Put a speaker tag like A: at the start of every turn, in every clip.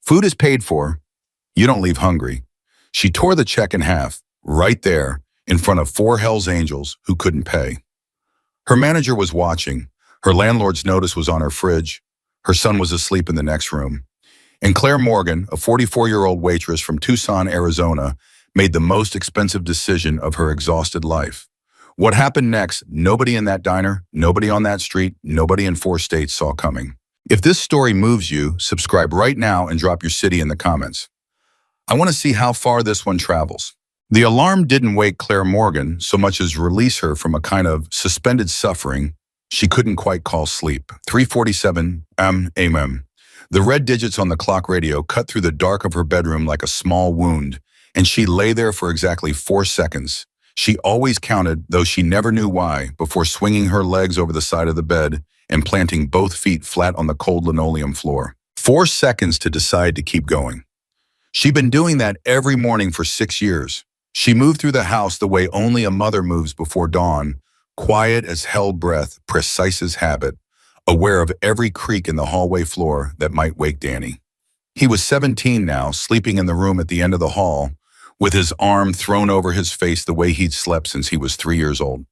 A: Food is paid for. You don't leave hungry. She tore the check in half, right there, in front of four Hell's Angels who couldn't pay. Her manager was watching. Her landlord's notice was on her fridge. Her son was asleep in the next room. And Claire Morgan, a 44-year-old waitress from Tucson, Arizona, made the most expensive decision of her exhausted life. What happened next, nobody in that diner, nobody on that street, nobody in 4 states saw coming. If this story moves you, subscribe right now and drop your city in the comments. I want to see how far this one travels. The alarm didn't wake Claire Morgan so much as release her from a kind of suspended suffering she couldn't quite call sleep. 3:47 a.m. The red digits on the clock radio cut through the dark of her bedroom like a small wound, and she lay there for exactly 4 seconds. She always counted, though she never knew why, before swinging her legs over the side of the bed and planting both feet flat on the cold linoleum floor. 4 seconds to decide to keep going. She'd been doing that every morning for 6 years. She moved through the house the way only a mother moves before dawn, quiet as held breath, precise as habit, aware of every creak in the hallway floor that might wake Danny. He was 17 now, sleeping in the room at the end of the hall, with his arm thrown over his face the way he'd slept since he was 3 years old.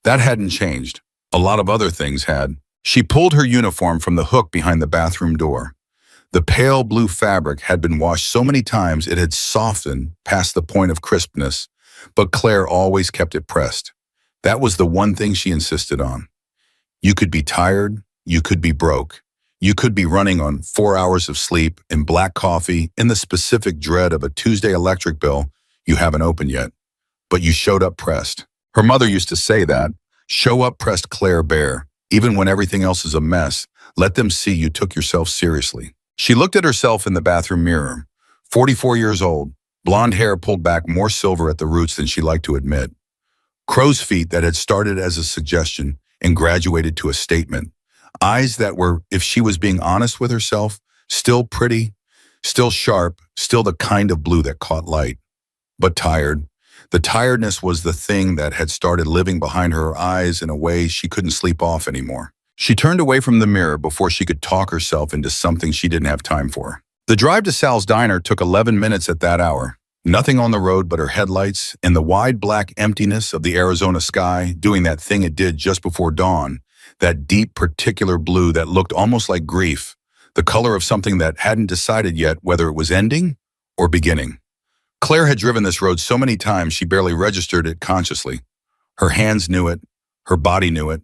A: That hadn't changed. A lot of other things had. She pulled her uniform from the hook behind the bathroom door. The pale blue fabric had been washed so many times it had softened past the point of crispness, but Claire always kept it pressed. That was the one thing she insisted on. You could be tired, you could be broke, you could be running on 4 hours of sleep and black coffee in the specific dread of a Tuesday electric bill you haven't opened yet, but you showed up pressed. Her mother used to say that, show up pressed Claire bare, even when everything else is a mess, let them see you took yourself seriously. She looked at herself in the bathroom mirror, 44 years old, blonde hair pulled back more silver at the roots than she liked to admit. Crow's feet that had started as a suggestion and graduated to a statement. Eyes that were, if she was being honest with herself, still pretty, still sharp, still the kind of blue that caught light. But tired. The tiredness was the thing that had started living behind her eyes in a way she couldn't sleep off anymore. She turned away from the mirror before she could talk herself into something she didn't have time for. The drive to Sal's Diner took 11 minutes at that hour. Nothing on the road but her headlights and the wide black emptiness of the Arizona sky doing that thing it did just before dawn, that deep particular blue that looked almost like grief, the color of something that hadn't decided yet whether it was ending or beginning. Claire had driven this road so many times she barely registered it consciously. Her hands knew it, her body knew it.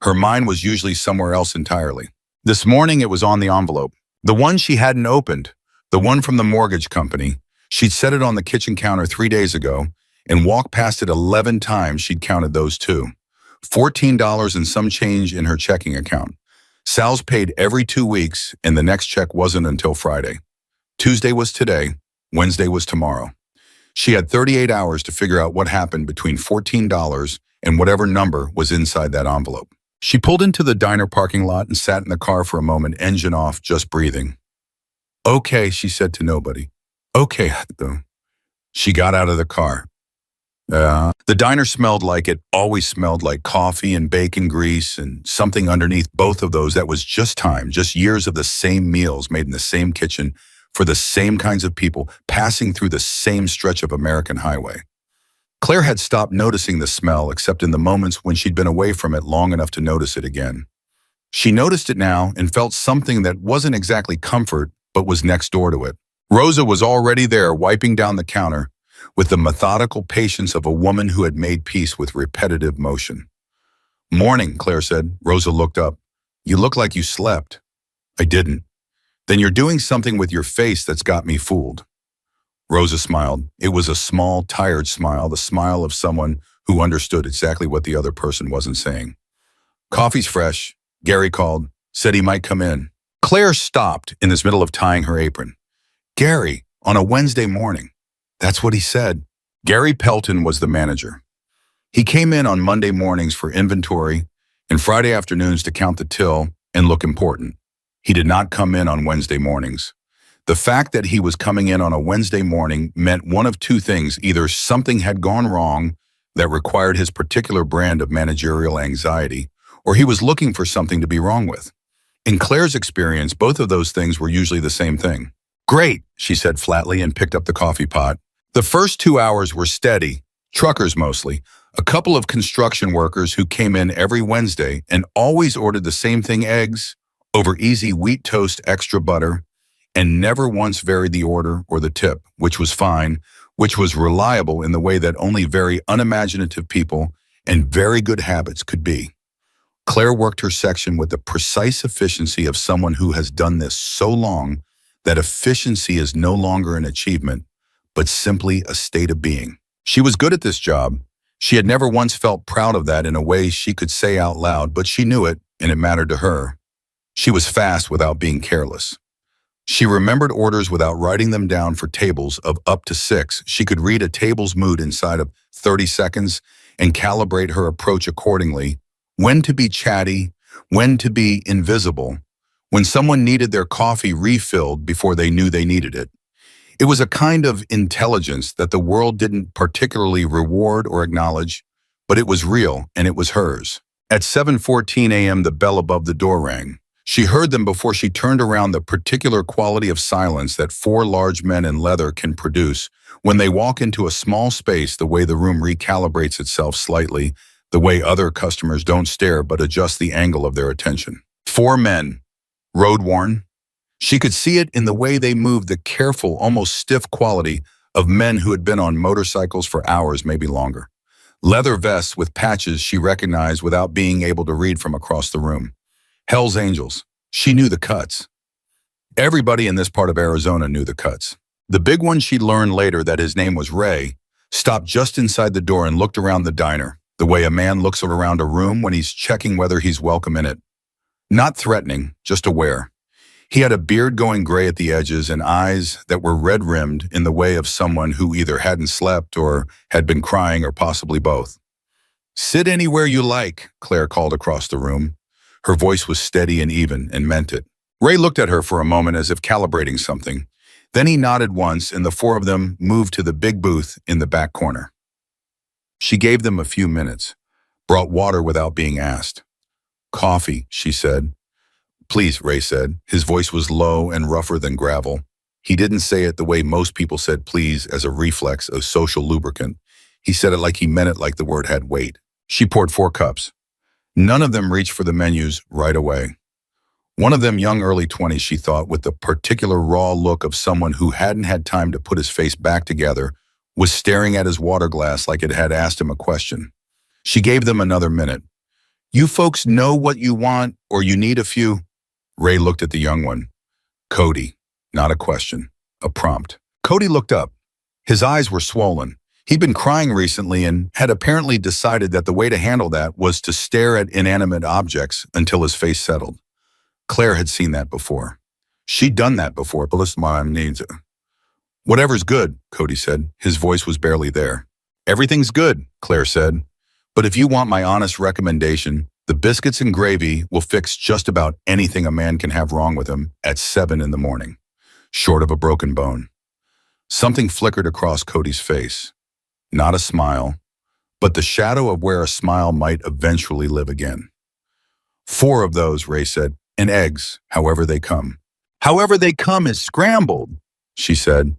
A: Her mind was usually somewhere else entirely. This morning it was on the envelope. The one she hadn't opened, the one from the mortgage company. She'd set it on the kitchen counter 3 days ago and walked past it 11 times she'd counted those too. $14 and some change in her checking account. Sal's paid every 2 weeks and the next check wasn't until Friday. Tuesday was today, Wednesday was tomorrow. She had 38 hours to figure out what happened between $14 and whatever number was inside that envelope. She pulled into the diner parking lot and sat in the car for a moment, engine off, just breathing. Okay, she said to nobody. Okay, though. She got out of the car. The diner smelled like it always smelled, like coffee and bacon grease and something underneath both of those that was just time, just years of the same meals made in the same kitchen for the same kinds of people passing through the same stretch of American highway. Claire had stopped noticing the smell except in the moments when she'd been away from it long enough to notice it again. She noticed it now and felt something that wasn't exactly comfort, but was next door to it. Rosa was already there, wiping down the counter with the methodical patience of a woman who had made peace with repetitive motion. Morning, Claire said. Rosa looked up. You look like you slept. I didn't. Then you're doing something with your face that's got me fooled. Rosa smiled. It was a small, tired smile, the smile of someone who understood exactly what the other person wasn't saying. Coffee's fresh. Gary called, said he might come in. Claire stopped in this middle of tying her apron. Gary, on a Wednesday morning. That's what he said. Gary Pelton was the manager. He came in on Monday mornings for inventory and Friday afternoons to count the till and look important. He did not come in on Wednesday mornings. The fact that he was coming in on a Wednesday morning meant one of two things. Either something had gone wrong that required his particular brand of managerial anxiety, or he was looking for something to be wrong with. In Claire's experience, both of those things were usually the same thing. Great, she said flatly and picked up the coffee pot. The first 2 hours were steady, truckers mostly, a couple of construction workers who came in every Wednesday and always ordered the same thing: eggs, over easy wheat toast, extra butter, and never once varied the order or the tip, which was fine, which was reliable in the way that only very unimaginative people and very good habits could be. Claire worked her section with the precise efficiency of someone who has done this so long that efficiency is no longer an achievement, but simply a state of being. She was good at this job. She had never once felt proud of that in a way she could say out loud, but she knew it, and it mattered to her. She was fast without being careless. She remembered orders without writing them down for tables of up to 6. She could read a table's mood inside of 30 seconds and calibrate her approach accordingly: when to be chatty, when to be invisible, when someone needed their coffee refilled before they knew they needed it. It was a kind of intelligence that the world didn't particularly reward or acknowledge, but it was real and it was hers. At 7:14 a.m., the bell above the door rang. She heard them before she turned around: the particular quality of silence that 4 large men in leather can produce when they walk into a small space, the way the room recalibrates itself slightly, the way other customers don't stare but adjust the angle of their attention. 4 men, road-worn. She could see it in the way they moved, the careful, almost stiff quality of men who had been on motorcycles for hours, maybe longer. Leather vests with patches she recognized without being able to read from across the room. Hell's Angels. She knew the cuts. Everybody in this part of Arizona knew the cuts. The big one, she learned later that his name was Ray, stopped just inside the door and looked around the diner, the way a man looks around a room when he's checking whether he's welcome in it. Not threatening, just aware. He had a beard going gray at the edges and eyes that were red-rimmed in the way of someone who either hadn't slept or had been crying, or possibly both. "Sit anywhere you like," Claire called across the room. Her voice was steady and even, and meant it. Ray looked at her for a moment as if calibrating something. Then he nodded once, and the 4 of them moved to the big booth in the back corner. She gave them a few minutes, brought water without being asked. "Coffee," she said. "Please," Ray said. His voice was low and rougher than gravel. He didn't say it the way most people said please, as a reflex of social lubricant. He said it like he meant it, like the word had weight. She poured 4 cups. None of them reached for the menus right away. One of them, young, early 20s, she thought, with the particular raw look of someone who hadn't had time to put his face back together, was staring at his water glass like it had asked him a question. She gave them another minute. "You folks know what you want, or you need a few?" Ray looked at the young one. Cody. Not a question, a prompt. Cody looked up. His eyes were swollen. He'd been crying recently and had apparently decided that the way to handle that was to stare at inanimate objects until his face settled. Claire had seen that before. She'd done that before, but listen, Mom needs it. "Whatever's good," Cody said. His voice was barely there. "Everything's good," Claire said. "But if you want my honest recommendation, the biscuits and gravy will fix just about anything a man can have wrong with him at 7 in the morning, short of a broken bone." Something flickered across Cody's face. Not a smile, but the shadow of where a smile might eventually live again. "4 of those," Ray said, "and eggs, however they come." "However they come is scrambled," she said.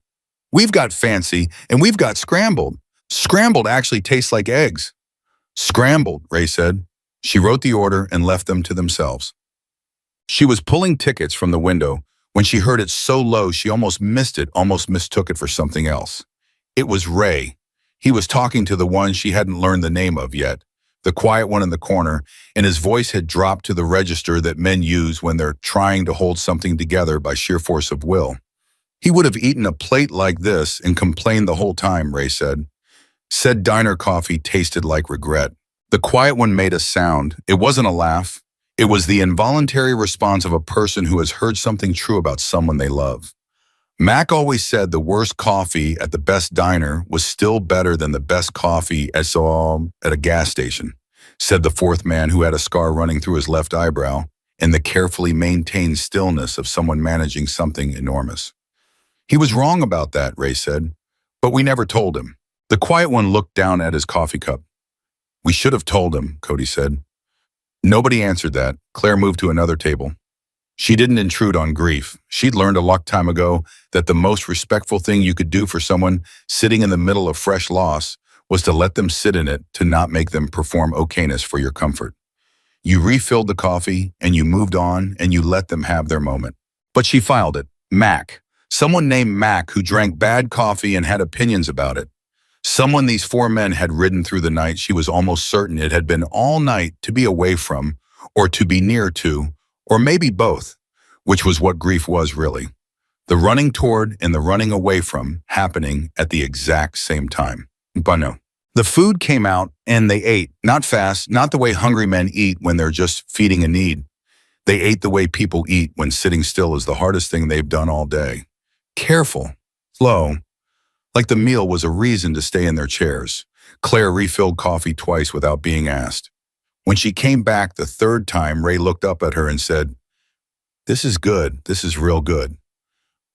A: "We've got fancy, and we've got scrambled. Scrambled actually tastes like eggs." "Scrambled," Ray said. She wrote the order and left them to themselves. She was pulling tickets from the window when she heard it so low she almost missed it, almost mistook it for something else. It was Ray. He was talking to the one she hadn't learned the name of yet, the quiet one in the corner, and his voice had dropped to the register that men use when they're trying to hold something together by sheer force of will. He would have eaten a plate like this and complained the whole time, Ray said. Said diner coffee tasted like regret. The quiet one made a sound. It wasn't a laugh. It was the involuntary response of a person who has heard something true about someone they love. Mac always said the worst coffee at the best diner was still better than the best coffee at a gas station, said the 4th man who had a scar running through his left eyebrow and the carefully maintained stillness of someone managing something enormous. He was wrong about that, Ray said, but we never told him. The quiet one looked down at his coffee cup. We should have told him, Cody said. Nobody answered that. Claire moved to another table. She didn't intrude on grief. She'd learned a long time ago that the most respectful thing you could do for someone sitting in the middle of fresh loss was to let them sit in it, to not make them perform okayness for your comfort. You refilled the coffee, and you moved on, and you let them have their moment. But she filed it. Mac. Someone named Mac who drank bad coffee and had opinions about it. Someone these four men had ridden through the night she was almost certain it had been all night to be away from, or to be near to, or maybe both, which was what grief was really. The running toward and the running away from happening at the exact same time. But no. The food came out and they ate, not fast, not the way hungry men eat when they're just feeding a need. They ate the way people eat when sitting still is the hardest thing they've done all day. Careful, slow, like the meal was a reason to stay in their chairs. Claire refilled coffee twice without being asked. When she came back the third time, Ray looked up at her and said, "This is good. This is real good."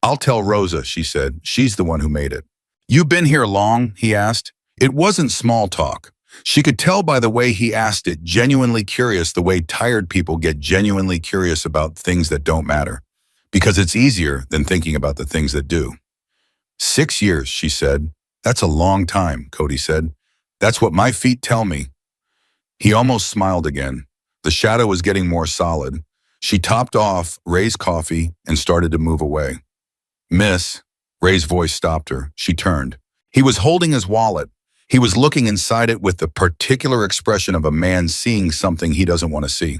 A: "I'll tell Rosa," she said. "She's the one who made it." "You been here long?" he asked. It wasn't small talk. She could tell by the way he asked it, genuinely curious, the way tired people get genuinely curious about things that don't matter, because it's easier than thinking about the things that do. 6 years, she said. "That's a long time," Cody said. "That's what my feet tell me." He almost smiled again. The shadow was getting more solid. She topped off Ray's coffee and started to move away. "Miss," Ray's voice stopped her. She turned. He was holding his wallet. He was looking inside it with the particular expression of a man seeing something he doesn't want to see.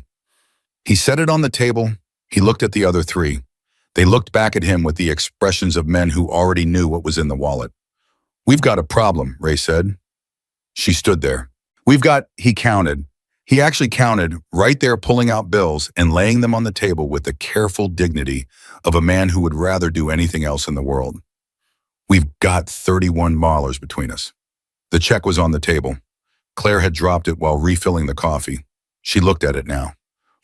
A: He set it on the table. He looked at the other three. They looked back at him with the expressions of men who already knew what was in the wallet. "We've got a problem," Ray said. She stood there. He counted. He actually counted, right there, pulling out bills and laying them on the table with the careful dignity of a man who would rather do anything else in the world. "We've got $31 between us." The check was on the table. Claire had dropped it while refilling the coffee. She looked at it now.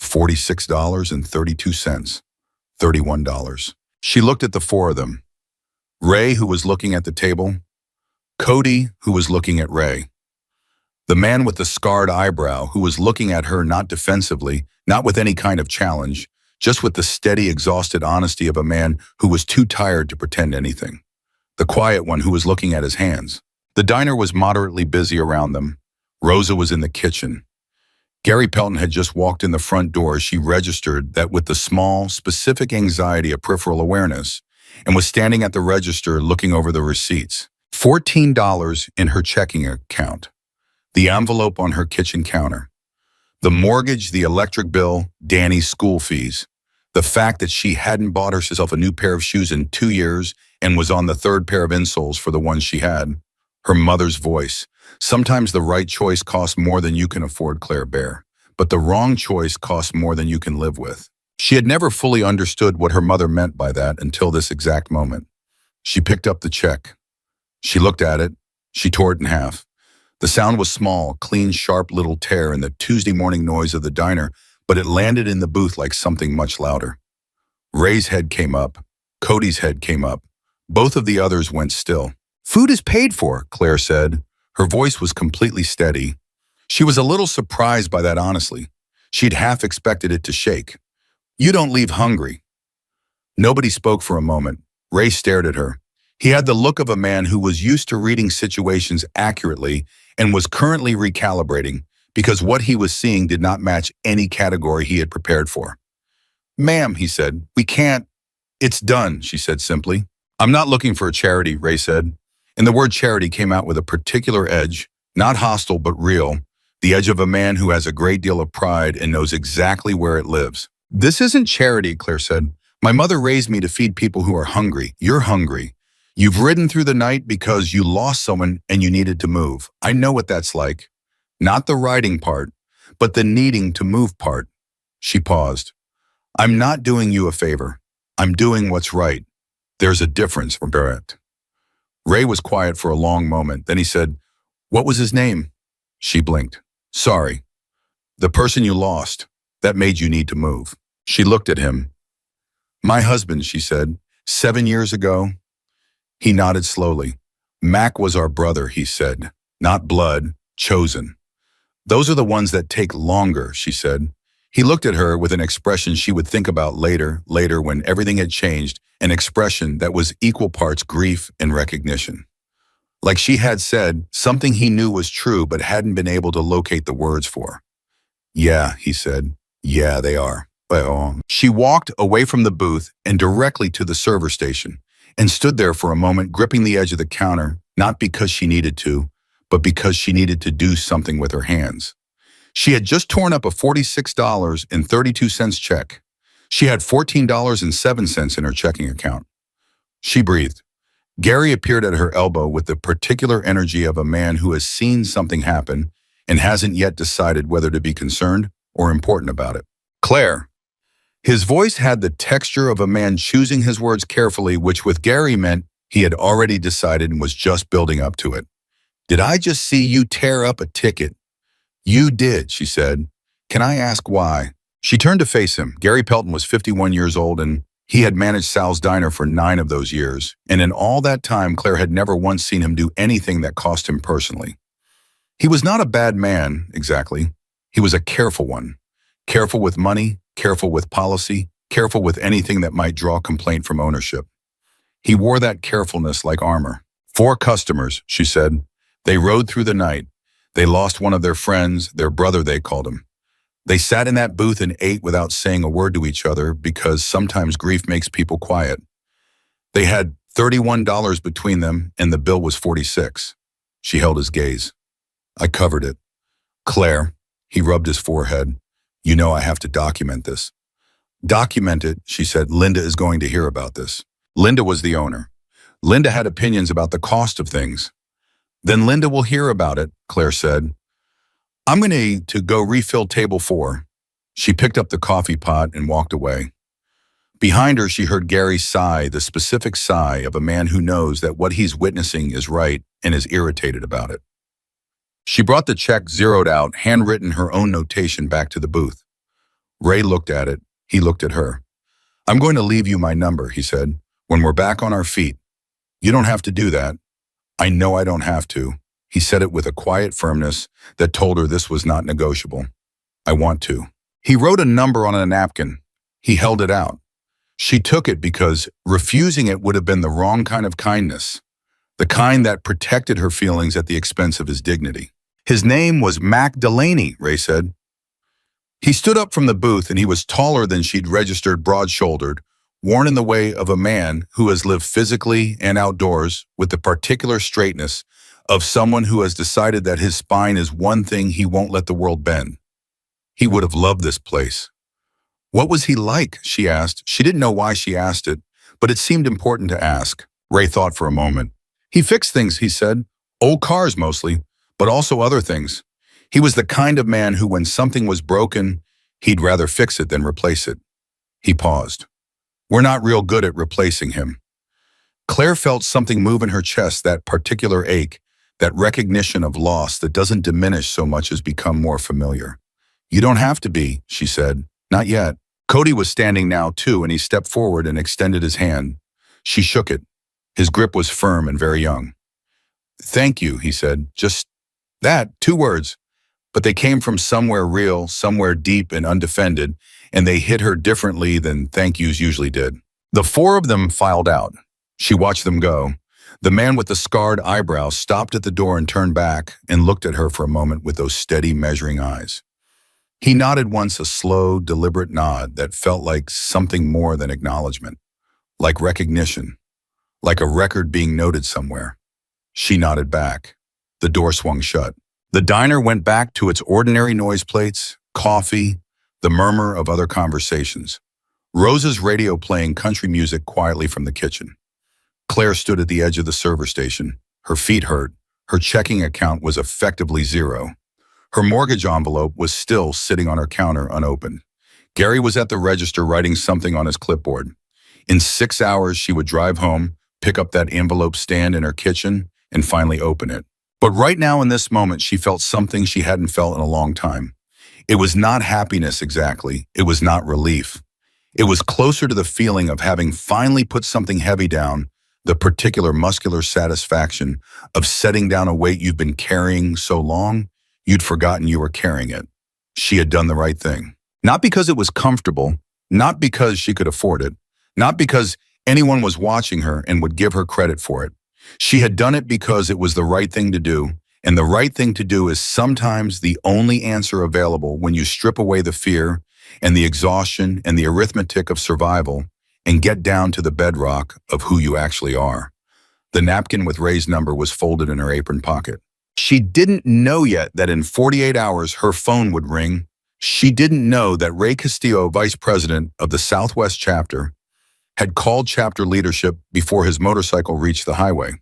A: $46.32. $31. She looked at the four of them. Ray, who was looking at the table. Cody, who was looking at Ray. The man with the scarred eyebrow, who was looking at her not defensively, not with any kind of challenge, just with the steady, exhausted honesty of a man who was too tired to pretend anything. The quiet one who was looking at his hands. The diner was moderately busy around them. Rosa was in the kitchen. Gary Pelton had just walked in the front door as she registered that with the small, specific anxiety of peripheral awareness, and was standing at the register looking over the receipts. $14 in her checking account. The envelope on her kitchen counter. The mortgage, the electric bill, Danny's school fees. The fact that she hadn't bought herself a new pair of shoes in 2 years and was on the third pair of insoles for the ones she had. Her mother's voice. "Sometimes the right choice costs more than you can afford, Claire Bear, but the wrong choice costs more than you can live with." She had never fully understood what her mother meant by that until this exact moment. She picked up the check. She looked at it. She tore it in half. The sound was small, clean, sharp little tear in the Tuesday morning noise of the diner, but it landed in the booth like something much louder. Ray's head came up. Cody's head came up. Both of the others went still. "Food is paid for," Claire said. Her voice was completely steady. She was a little surprised by that, honestly. She'd half expected it to shake. "You don't leave hungry." Nobody spoke for a moment. Ray stared at her. He had the look of a man who was used to reading situations accurately and was currently recalibrating because what he was seeing did not match any category he had prepared for. "Ma'am," he said, "we can't." "It's done," she said simply. "I'm not looking for a charity," Ray said. And the word charity came out with a particular edge, not hostile but real, the edge of a man who has a great deal of pride and knows exactly where it lives. "This isn't charity," Claire said. "My mother raised me to feed people who are hungry. You're hungry. You've ridden through the night because you lost someone and you needed to move. I know what that's like. Not the riding part, but the needing to move part." She paused. "I'm not doing you a favor. I'm doing what's right. There's a difference, Barrett." Ray was quiet for a long moment. Then he said, "What was his name?" She blinked. "Sorry. The person you lost. That made you need to move." She looked at him. "My husband," she said. 7 years ago." He nodded slowly. "Mac was our brother," he said. "Not blood, chosen. Those are the ones that take longer," she said. He looked at her with an expression she would think about later when everything had changed, an expression that was equal parts grief and recognition. Like she had said, something he knew was true but hadn't been able to locate the words for. Yeah, he said. Yeah, they are. Well, she walked away from the booth and directly to the server station and stood there for a moment gripping the edge of the counter, not because she needed to, but because she needed to do something with her hands. She had just torn up a $46.32 check. She had $14.07 in her checking account. She breathed. Gary appeared at her elbow with the particular energy of a man who has seen something happen and hasn't yet decided whether to be concerned or important about it. Claire. His voice had the texture of a man choosing his words carefully, which with Gary meant he had already decided and was just building up to it. Did I just see you tear up a ticket? You did, she said. Can I ask why? She turned to face him. Gary Pelton was 51 years old and he had managed Sal's Diner for 9 of those years. And in all that time, Claire had never once seen him do anything that cost him personally. He was not a bad man, exactly. He was a careful one. Careful with money, careful with policy, careful with anything that might draw complaint from ownership. He wore that carefulness like armor. 4 customers, she said. They rode through the night. They lost one of their friends, their brother they called him. They sat in that booth and ate without saying a word to each other because sometimes grief makes people quiet. They had $31 between them and the bill was $46. She held his gaze. I covered it. Claire, he rubbed his forehead. You know I have to document this. Document it, she said. Linda is going to hear about this. Linda was the owner. Linda had opinions about the cost of things. Then Linda will hear about it, Claire said. I'm going to need to go refill table 4. She picked up the coffee pot and walked away. Behind her, she heard Gary sigh, the specific sigh of a man who knows that what he's witnessing is right and is irritated about it. She brought the check zeroed out, handwritten her own notation back to the booth. Ray looked at it. He looked at her. I'm going to leave you my number, he said, when we're back on our feet. You don't have to do that. I know I don't have to. He said it with a quiet firmness that told her this was not negotiable. I want to. He wrote a number on a napkin. He held it out. She took it because refusing it would have been the wrong kind of kindness, the kind that protected her feelings at the expense of his dignity. His name was Mac Delaney, Ray said. He stood up from the booth and he was taller than she'd registered, broad-shouldered, worn in the way of a man who has lived physically and outdoors with the particular straightness of someone who has decided that his spine is one thing he won't let the world bend. He would have loved this place. What was he like, she asked. She didn't know why she asked it, but it seemed important to ask. Ray thought for a moment. He fixed things, he said. Old cars mostly, but also other things. He was the kind of man who, when something was broken, he'd rather fix it than replace it. He paused. We're not real good at replacing him. Claire felt something move in her chest, that particular ache, that recognition of loss that doesn't diminish so much as become more familiar. You don't have to be, she said. Not yet. Cody was standing now too, and he stepped forward and extended his hand. She shook it. His grip was firm and very young. Thank you, he said. Just that, 2 words. But they came from somewhere real, somewhere deep and undefended, and they hit her differently than thank yous usually did. The 4 of them filed out. She watched them go. The man with the scarred eyebrows stopped at the door and turned back and looked at her for a moment with those steady, measuring eyes. He nodded once, a slow, deliberate nod that felt like something more than acknowledgement, like recognition, like a record being noted somewhere. She nodded back. The door swung shut. The diner went back to its ordinary noise plates, coffee, the murmur of other conversations. Rose's radio playing country music quietly from the kitchen. Claire stood at the edge of the server station. Her feet hurt. Her checking account was effectively 0. Her mortgage envelope was still sitting on her counter unopened. Gary was at the register writing something on his clipboard. In 6 hours, she would drive home, pick up that envelope stand in her kitchen, and finally open it. But right now in this moment, she felt something she hadn't felt in a long time. It was not happiness exactly. It was not relief. It was closer to the feeling of having finally put something heavy down, the particular muscular satisfaction of setting down a weight you've been carrying so long, you'd forgotten you were carrying it. She had done the right thing. Not because it was comfortable, not because she could afford it, not because anyone was watching her and would give her credit for it. She had done it because it was the right thing to do, and the right thing to do is sometimes the only answer available when you strip away the fear and the exhaustion and the arithmetic of survival and get down to the bedrock of who you actually are. The napkin with Ray's number was folded in her apron pocket. She didn't know yet that in 48 hours her phone would ring. She didn't know that Ray Castillo, vice president of the Southwest chapter, had called chapter leadership before his motorcycle reached the highway.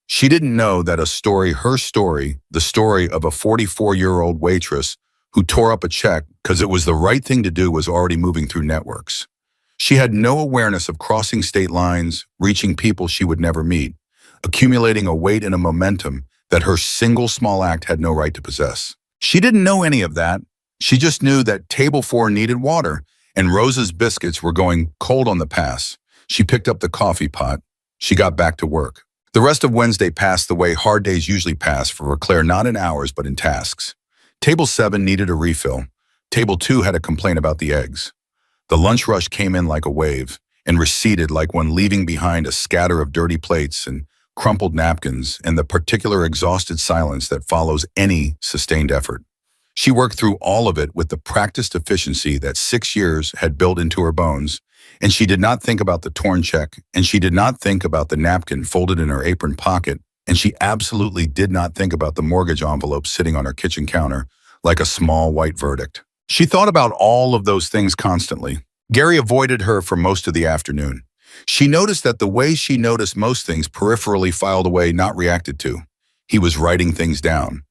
A: She didn't know that her story, the story of a 44-year-old waitress who tore up a check because it was the right thing to do, was already moving through networks. She had no awareness of crossing state lines, reaching people she would never meet, accumulating a weight and a momentum that her single small act had no right to possess. She didn't know any of that. She just knew that Table 4 needed water and Rosa's biscuits were going cold on the pass. She picked up the coffee pot. She got back to work. The rest of Wednesday passed the way hard days usually pass for Claire, not in hours but in tasks. Table 7 needed a refill. Table 2 had a complaint about the eggs. The lunch rush came in like a wave and receded like one leaving behind a scatter of dirty plates and crumpled napkins and the particular exhausted silence that follows any sustained effort. She worked through all of it with the practiced efficiency that 6 years had built into her bones, and she did not think about the torn check, and she did not think about the napkin folded in her apron pocket, and she absolutely did not think about the mortgage envelope sitting on her kitchen counter like a small white verdict. She thought about all of those things constantly. Gary avoided her for most of the afternoon. She noticed that the way she noticed most things peripherally filed away, not reacted to. He was writing things down.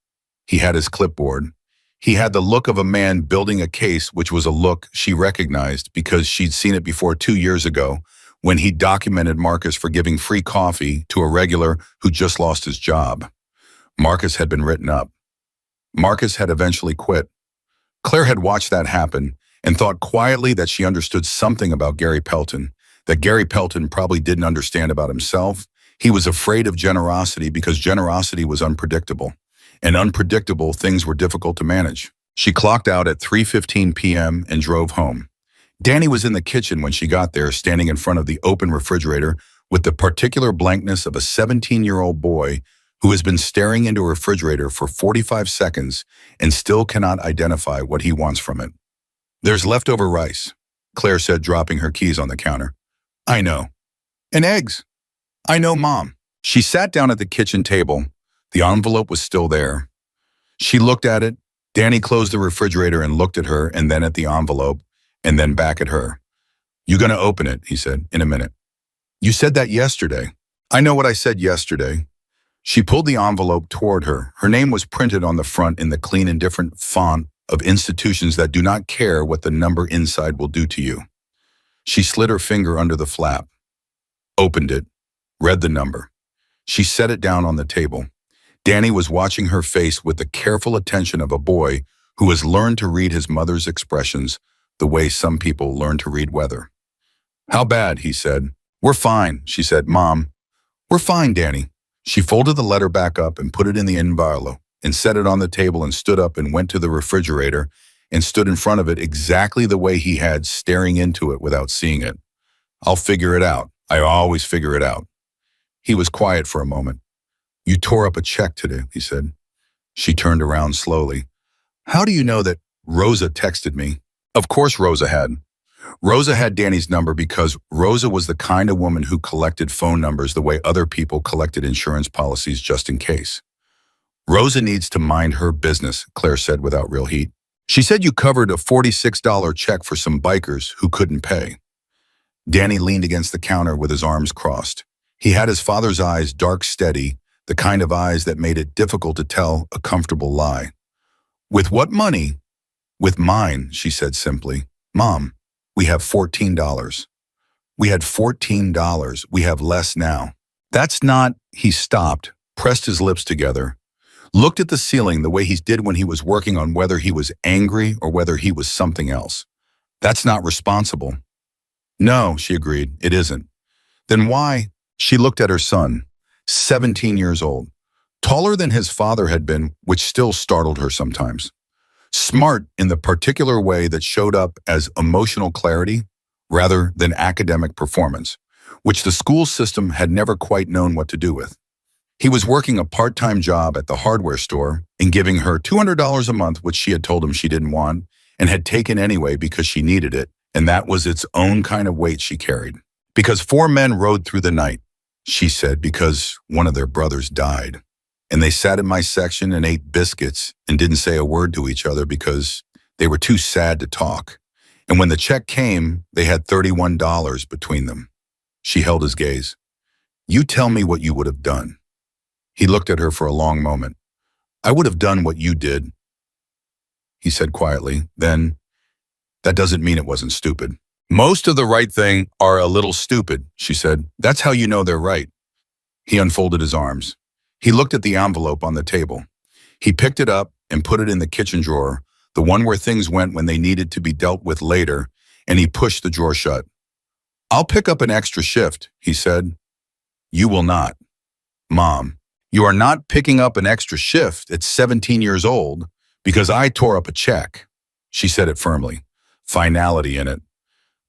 A: He had his clipboard. He had the look of a man building a case, which was a look she recognized because she'd seen it before 2 years ago when he documented Marcus for giving free coffee to a regular who just lost his job. Marcus had been written up. Marcus had eventually quit. Claire had watched that happen and thought quietly that she understood something about Gary Pelton, that Gary Pelton probably didn't understand about himself. He was afraid of generosity because generosity was unpredictable, and unpredictable things were difficult to manage. She clocked out at 3:15 p.m. and drove home. Danny was in the kitchen when she got there, standing in front of the open refrigerator with the particular blankness of a 17-year-old boy who has been staring into a refrigerator for 45 seconds and still cannot identify what he wants from it. "There's leftover rice," Claire said, dropping her keys on the counter. "I know." "And eggs." "I know, Mom." She sat down at the kitchen table. The envelope was still there. She looked at it. Danny closed the refrigerator and looked at her, and then at the envelope, and then back at her. "You gonna open it?" he said, "in a minute." "You said that yesterday." "I know what I said yesterday." She pulled the envelope toward her. Her name was printed on the front in the clean and different font of institutions that do not care what the number inside will do to you. She slid her finger under the flap, opened it, read the number. She set it down on the table. Danny was watching her face with the careful attention of a boy who has learned to read his mother's expressions the way some people learn to read weather. "How bad?" he said. "We're fine," she said. "Mom." "We're fine, Danny." She folded the letter back up and put it in the envelope and set it on the table and stood up and went to the refrigerator and stood in front of it exactly the way he had, staring into it without seeing it. "I'll figure it out. I always figure it out." He was quiet for a moment. "You tore up a check today," he said. She turned around slowly. "How do you know that?" "Rosa texted me." Of course Rosa had. Rosa had Danny's number because Rosa was the kind of woman who collected phone numbers the way other people collected insurance policies just in case. "Rosa needs to mind her business," Claire said without real heat. "She said you covered a $46 check for some bikers who couldn't pay." Danny leaned against the counter with his arms crossed. He had his father's eyes, dark, steady, the kind of eyes that made it difficult to tell a comfortable lie. "With what money?" "With mine," she said simply. "Mom, we have $14. We had $14. We have less now." "That's not—" He stopped, pressed his lips together, looked at the ceiling the way he did when he was working on whether he was angry or whether he was something else. "That's not responsible." "No," she agreed, "it isn't." "Then why?" She looked at her son, 17 years old, taller than his father had been, which still startled her sometimes. Smart in the particular way that showed up as emotional clarity rather than academic performance, which the school system had never quite known what to do with. He was working a part-time job at the hardware store and giving her $200 a month, which she had told him she didn't want and had taken anyway because she needed it, and that was its own kind of weight she carried. Because 4 men rode through the night, she said, because one of their brothers died. And they sat in my section and ate biscuits and didn't say a word to each other because they were too sad to talk. And when the check came, they had $31 between them. She held his gaze. You tell me what you would have done. He looked at her for a long moment. I would have done what you did, he said quietly. Then, that doesn't mean it wasn't stupid. Most of the right thing are a little stupid, she said. That's how you know they're right. He unfolded his arms. He looked at the envelope on the table. He picked it up and put it in the kitchen drawer, the one where things went when they needed to be dealt with later, and he pushed the drawer shut. I'll pick up an extra shift, he said. You will not. Mom, you are not picking up an extra shift at 17 years old because I tore up a check. She said it firmly, finality in it.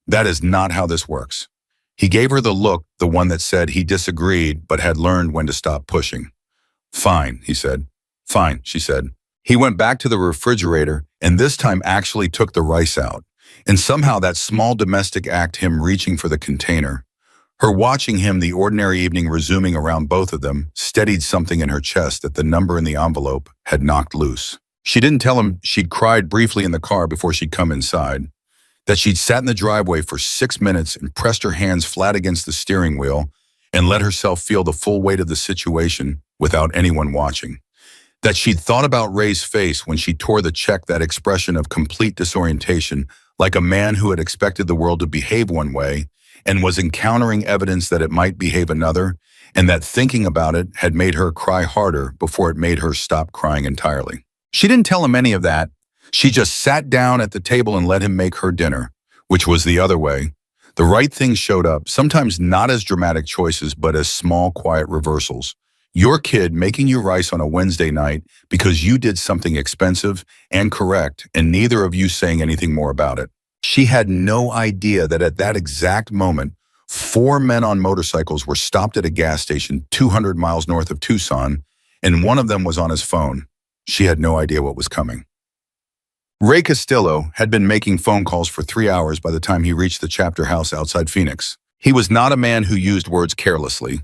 A: That is not how this works. He gave her the look, the one that said he disagreed but had learned when to stop pushing. Fine, he said. Fine, she said. He went back to the refrigerator and this time actually took the rice out. And somehow that small domestic act, him reaching for the container, her watching him the ordinary evening resuming around both of them, steadied something in her chest that the number in the envelope had knocked loose. She didn't tell him she'd cried briefly in the car before she'd come inside, that she'd sat in the driveway for 6 minutes and pressed her hands flat against the steering wheel and let herself feel the full weight of the situation without anyone watching. That she'd thought about Ray's face when she tore the check, that expression of complete disorientation, like a man who had expected the world to behave one way and was encountering evidence that it might behave another, and that thinking about it had made her cry harder before it made her stop crying entirely. She didn't tell him any of that. She just sat down at the table and let him make her dinner, which was the other way. The right things showed up, sometimes not as dramatic choices, but as small, quiet reversals. Your kid making you rice on a Wednesday night because you did something expensive and correct, and neither of you saying anything more about it. She had no idea that at that exact moment, 4 men on motorcycles were stopped at a gas station 200 miles north of Tucson, and one of them was on his phone. She had no idea what was coming. Ray Castillo had been making phone calls for 3 hours by the time he reached the chapter house outside Phoenix. He was not a man who used words carelessly.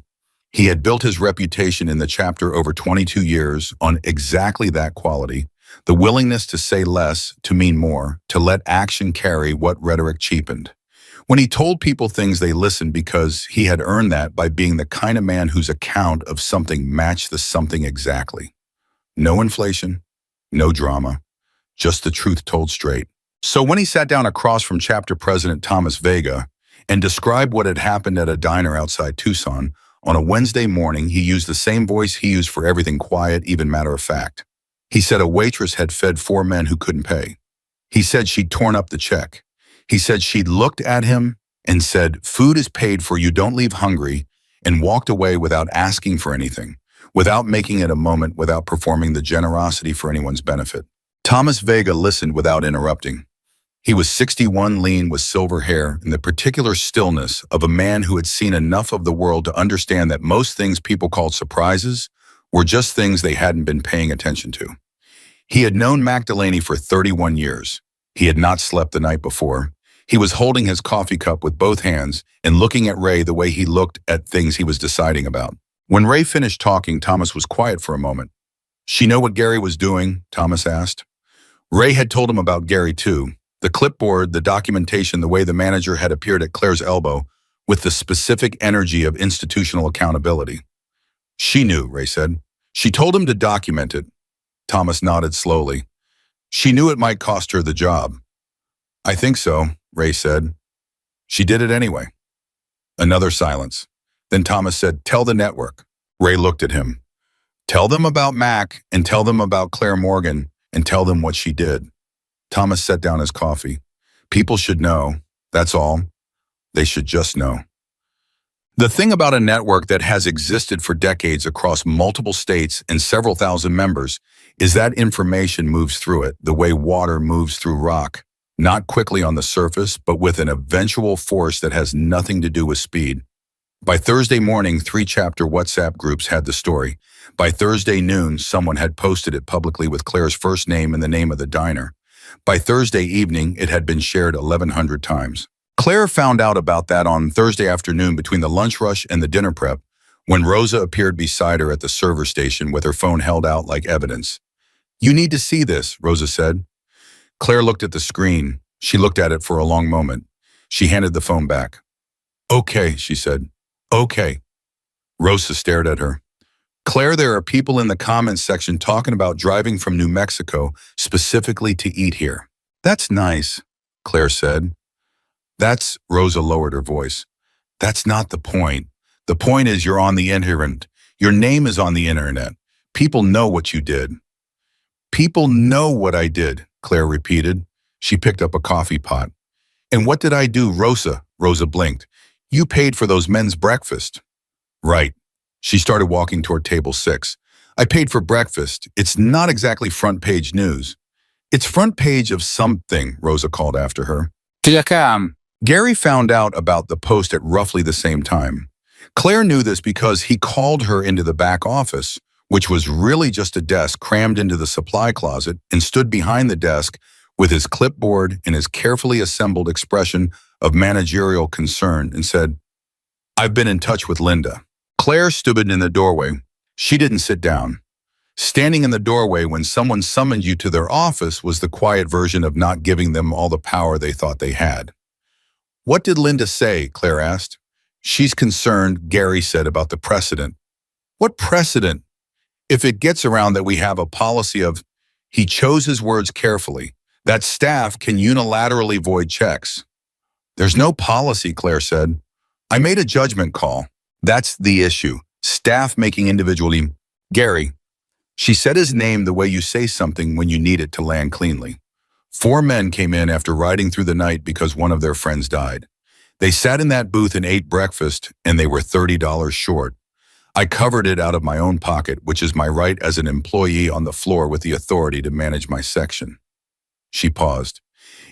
A: He had built his reputation in the chapter over 22 years on exactly that quality, the willingness to say less, to mean more, to let action carry what rhetoric cheapened. When he told people things, they listened because he had earned that by being the kind of man whose account of something matched the something exactly. No inflation, no drama. Just the truth told straight. So when he sat down across from chapter president Thomas Vega and described what had happened at a diner outside Tucson, on a Wednesday morning, he used the same voice he used for everything, quiet, even matter of fact. He said a waitress had fed 4 men who couldn't pay. He said she'd torn up the check. He said she'd looked at him and said, food is paid for, you don't leave hungry, and walked away without asking for anything, without making it a moment, without performing the generosity for anyone's benefit. Thomas Vega listened without interrupting. He was 61, lean, with silver hair, and the particular stillness of a man who had seen enough of the world to understand that most things people called surprises were just things they hadn't been paying attention to. He had known Mac Delaney for 31 years. He had not slept the night before. He was holding his coffee cup with both hands and looking at Ray the way he looked at things he was deciding about. When Ray finished talking, Thomas was quiet for a moment. She know what Gary was doing? Thomas asked. Ray had told him about Gary too. The clipboard, the documentation, the way the manager had appeared at Claire's elbow with the specific energy of institutional accountability. She knew, Ray said. She told him to document it. Thomas nodded slowly. She knew it might cost her the job. I think so, Ray said. She did it anyway. Another silence. Then Thomas said, tell the network. Ray looked at him. Tell them about Mac and tell them about Claire Morgan and tell them what she did. Thomas set down his coffee. People should know, that's all. They should just know. The thing about a network that has existed for decades across multiple states and several thousand members is that information moves through it the way water moves through rock, not quickly on the surface, but with an eventual force that has nothing to do with speed. By Thursday morning, 3-chapter WhatsApp groups had the story. By Thursday noon, someone had posted it publicly with Claire's first name and the name of the diner. By Thursday evening, it had been shared 1,100 times. Claire found out about that on Thursday afternoon between the lunch rush and the dinner prep, when Rosa appeared beside her at the server station with her phone held out like evidence. "You need to see this," Rosa said. Claire looked at the screen. She looked at it for a long moment. She handed the phone back. "Okay," she said. "Okay." Rosa stared at her. "Claire, there are people in the comments section talking about driving from New Mexico specifically to eat here." "That's nice," Claire said. Rosa lowered her voice. "That's not the point. The point is you're on the internet. Your name is on the internet. People know what you did." "People know what I did," Claire repeated. She picked up a coffee pot. "And what did I do, Rosa?" Rosa blinked. "You paid for those men's breakfast." "Right." She started walking toward table 6. "I paid for breakfast. It's not exactly front page news." "It's front page of something," Rosa called after her. Gary found out about the post at roughly the same time. Claire knew this because he called her into the back office, which was really just a desk crammed into the supply closet, and stood behind the desk with his clipboard and his carefully assembled expression of managerial concern and said, "I've been in touch with Linda." Claire stood in the doorway. She didn't sit down. Standing in the doorway when someone summoned you to their office was the quiet version of not giving them all the power they thought they had. "What did Linda say?" Claire asked. "She's concerned," Gary said, "about the precedent." "What precedent?" "If it gets around that we have a policy of," he chose his words carefully, "that staff can unilaterally void checks." "There's no policy," Claire said. "I made a judgment call." "That's the issue. Staff making individually." "Gary." She said his name the way you say something when you need it to land cleanly. 4 men came in after riding through the night because one of their friends died. They sat in that booth and ate breakfast, and they were $30 short. I covered it out of my own pocket, which is my right as an employee on the floor with the authority to manage my section. She paused.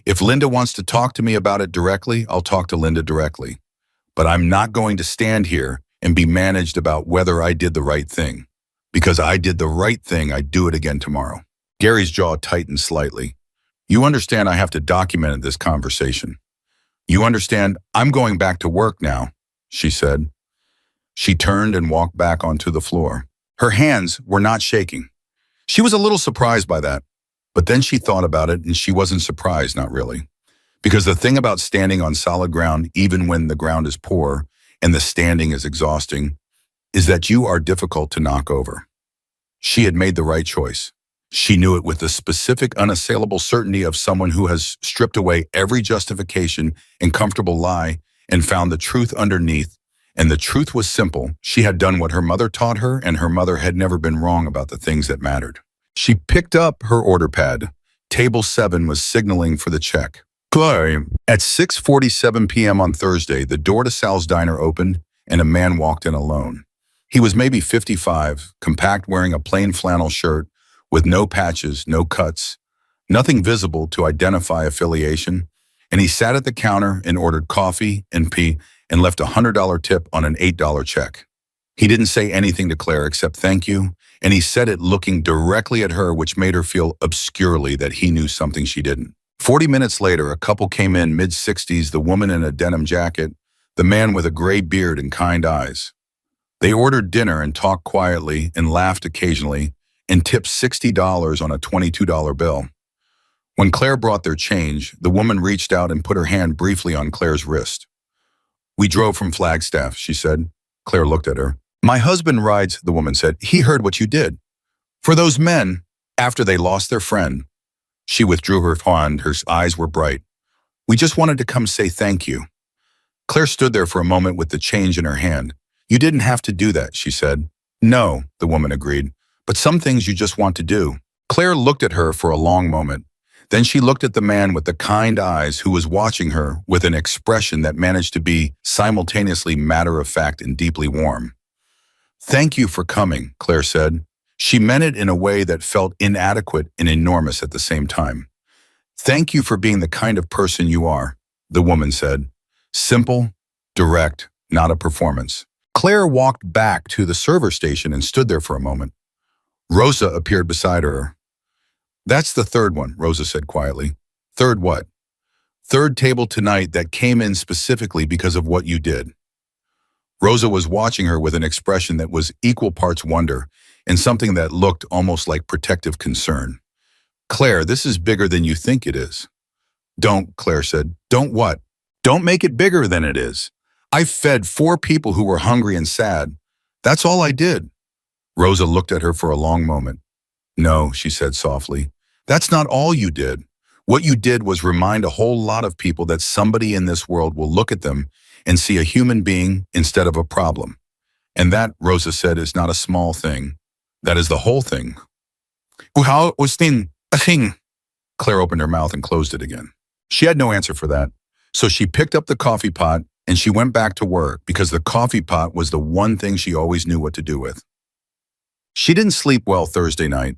A: "If Linda wants to talk to me about it directly, I'll talk to Linda directly. But I'm not going to stand here and be managed about whether I did the right thing. Because I did the right thing, I'd do it again tomorrow." Gary's jaw tightened slightly. "You understand I have to document this conversation. You understand I'm going back to work now," she said. She turned and walked back onto the floor. Her hands were not shaking. She was a little surprised by that. But then she thought about it, and she wasn't surprised, not really. Because the thing about standing on solid ground, even when the ground is poor and the standing is exhausting, is that you are difficult to knock over. She had made the right choice. She knew it with the specific, unassailable certainty of someone who has stripped away every justification and comfortable lie and found the truth underneath. And the truth was simple. She had done what her mother taught her, and her mother had never been wrong about the things that mattered. She picked up her order pad. Table 7 was signaling for the check. At 6:47 p.m. on Thursday, the door to Sal's diner opened, and a man walked in alone. He was maybe 55, compact, wearing a plain flannel shirt with no patches, no cuts, nothing visible to identify affiliation, and he sat at the counter and ordered coffee and tea and left a $100 tip on an $8 check. He didn't say anything to Claire except thank you, and he said it looking directly at her, which made her feel obscurely that he knew something she didn't. 40 minutes later, a couple came in, mid-60s, the woman in a denim jacket, the man with a gray beard and kind eyes. They ordered dinner and talked quietly and laughed occasionally and tipped $60 on a $22 bill. When Claire brought their change, the woman reached out and put her hand briefly on Claire's wrist. "We drove from Flagstaff," she said. Claire looked at her. "My husband rides," the woman said. "He heard what you did. For those men, after they lost their friend." She withdrew her hand. Her eyes were bright. "We just wanted to come say thank you." Claire stood there for a moment with the change in her hand. "You didn't have to do that," she said. "No," the woman agreed, "but some things you just want to do." Claire looked at her for a long moment. Then she looked at the man with the kind eyes who was watching her with an expression that managed to be simultaneously matter-of-fact and deeply warm. "Thank you for coming," Claire said. She meant it in a way that felt inadequate and enormous at the same time. Thank you for being the kind of person you are, the woman said. Simple, direct, not a performance. Claire walked back to the server station and stood there for a moment. Rosa appeared beside her. That's the third one, Rosa said quietly. Third what? Third table tonight that came in specifically because of what you did. Rosa was watching her with an expression that was equal parts wonder and something that looked almost like protective concern. Claire, this is bigger than you think it is. Don't, Claire said. Don't what? Don't make it bigger than it is. I fed 4 people who were hungry and sad. That's all I did. Rosa looked at her for a long moment. No, she said softly. That's not all you did. What you did was remind a whole lot of people that somebody in this world will look at them and see a human being instead of a problem. And that, Rosa said, is not a small thing. That is the whole thing. How was thing? A thing. Claire opened her mouth and closed it again. She had no answer for that. So she picked up the coffee pot and she went back to work because the coffee pot was the one thing she always knew what to do with. She didn't sleep well Thursday night.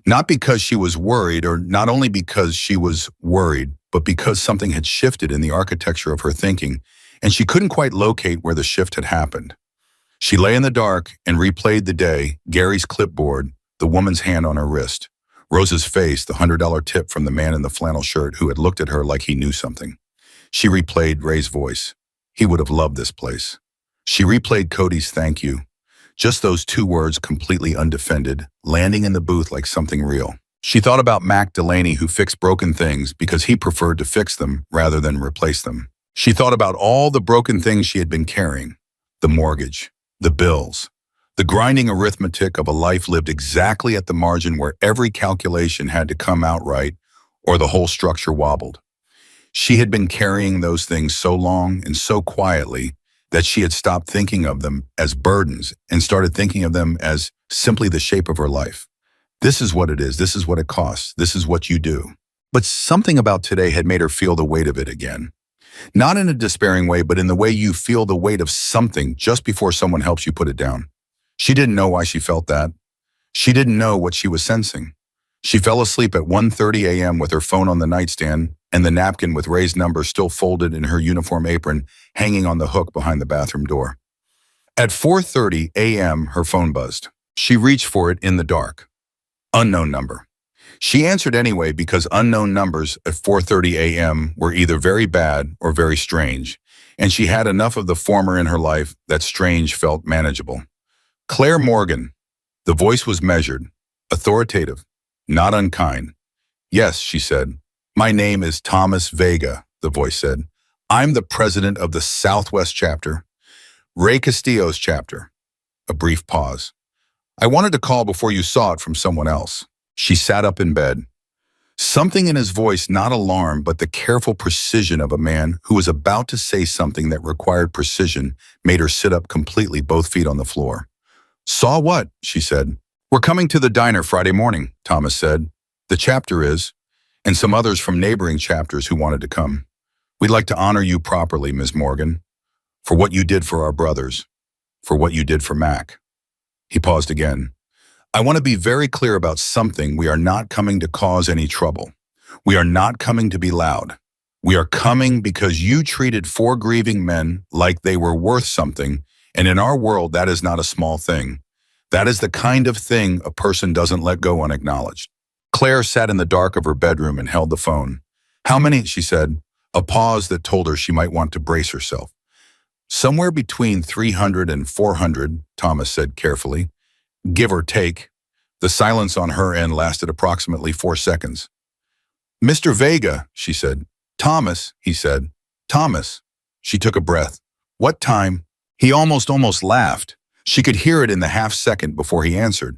A: Not because she was worried, or not only because she was worried, but because something had shifted in the architecture of her thinking, and she couldn't quite locate where the shift had happened. She lay in the dark and replayed the day, Gary's clipboard, the woman's hand on her wrist, Rosa's face, the $100 tip from the man in the flannel shirt who had looked at her like he knew something. She replayed Ray's voice. He would have loved this place. She replayed Cody's thank you. Just those 2 words completely undefended, landing in the booth like something real. She thought about Mac Delaney, who fixed broken things because he preferred to fix them rather than replace them. She thought about all the broken things she had been carrying. The mortgage, the bills, the grinding arithmetic of a life lived exactly at the margin where every calculation had to come out right or the whole structure wobbled. She had been carrying those things so long and so quietly that she had stopped thinking of them as burdens and started thinking of them as simply the shape of her life. This is what it is. This is what it costs. This is what you do. But something about today had made her feel the weight of it again. Not in a despairing way, but in the way you feel the weight of something just before someone helps you put it down. She didn't know why she felt that. She didn't know what she was sensing. She fell asleep at 1:30 a.m. with her phone on the nightstand and the napkin with Ray's number still folded in her uniform apron hanging on the hook behind the bathroom door. At 4:30 a.m., her phone buzzed. She reached for it in the dark. Unknown number. She answered anyway because unknown numbers at 4:30 a.m. were either very bad or very strange, and she had enough of the former in her life that strange felt manageable. Claire Morgan. The voice was measured, authoritative, not unkind. Yes, she said. My name is Thomas Vega, the voice said. I'm the president of the Southwest chapter, Ray Castillo's chapter. A brief pause. I wanted to call before you saw it from someone else. She sat up in bed. Something in his voice, not alarm, but the careful precision of a man who was about to say something that required precision, made her sit up completely, both feet on the floor. Saw what? She said. We're coming to the diner Friday morning, Thomas said. The chapter is, and some others from neighboring chapters who wanted to come. We'd like to honor you properly, Ms. Morgan, for what you did for our brothers, for what you did for Mac. He paused again. I want to be very clear about something. We are not coming to cause any trouble. We are not coming to be loud. We are coming because you treated 4 grieving men like they were worth something, and in our world, that is not a small thing. That is the kind of thing a person doesn't let go unacknowledged. Claire sat in the dark of her bedroom and held the phone. How many? She said, a pause that told her she might want to brace herself. Somewhere between 300 and 400, Thomas said carefully, give or take. The silence on her end lasted approximately 4 seconds. Mr. Vega, she said. Thomas, he said. Thomas. She took a breath. What time? He almost laughed. She could hear it in the half-second before he answered.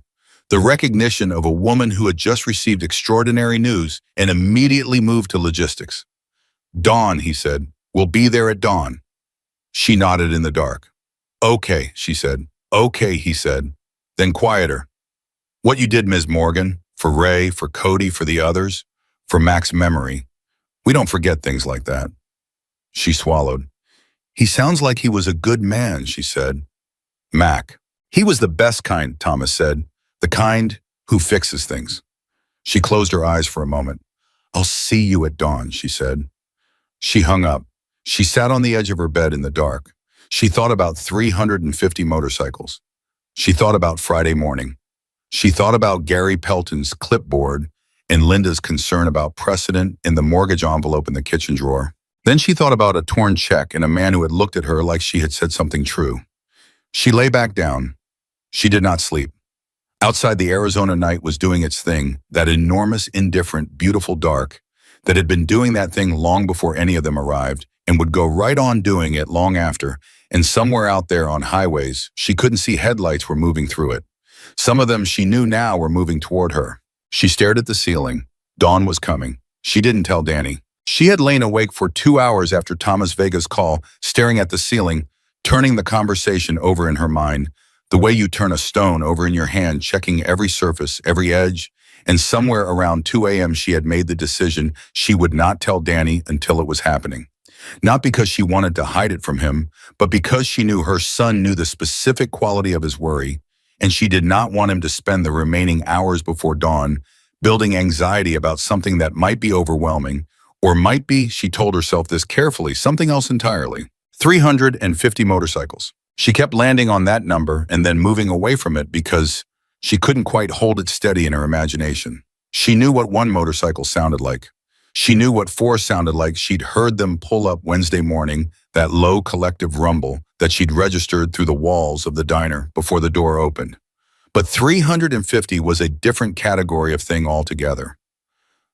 A: The recognition of a woman who had just received extraordinary news and immediately moved to logistics. Dawn, he said. We'll be there at dawn. She nodded in the dark. Okay, she said. Okay, he said. Then quieter. What you did, Ms. Morgan, for Ray, for Cody, for the others, for Mac's memory. We don't forget things like that. She swallowed. He sounds like he was a good man, she said. Mac. He was the best kind, Thomas said. The kind who fixes things. She closed her eyes for a moment. I'll see you at dawn, she said. She hung up. She sat on the edge of her bed in the dark. She thought about 350 motorcycles. She thought about Friday morning. She thought about Gary Pelton's clipboard and Linda's concern about precedent in the mortgage envelope in the kitchen drawer. Then she thought about a torn check and a man who had looked at her like she had said something true. She lay back down. She did not sleep. Outside, the Arizona night was doing its thing, that enormous, indifferent, beautiful dark that had been doing that thing long before any of them arrived and would go right on doing it long after, and somewhere out there on highways, she couldn't see headlights were moving through it. Some of them she knew now were moving toward her. She stared at the ceiling. Dawn was coming. She didn't tell Danny. She had lain awake for 2 hours after Thomas Vega's call, staring at the ceiling, turning the conversation over in her mind, the way you turn a stone over in your hand, checking every surface, every edge, and somewhere around 2 a.m. she had made the decision she would not tell Danny until it was happening. Not because she wanted to hide it from him, but because she knew her son knew the specific quality of his worry, and she did not want him to spend the remaining hours before dawn building anxiety about something that might be overwhelming, or might be, she told herself this carefully, something else entirely. 350 motorcycles. She kept landing on that number and then moving away from it because she couldn't quite hold it steady in her imagination. She knew what one motorcycle sounded like. She knew what 4 sounded like. She'd heard them pull up Wednesday morning, that low collective rumble that she'd registered through the walls of the diner before the door opened. But 350 was a different category of thing altogether.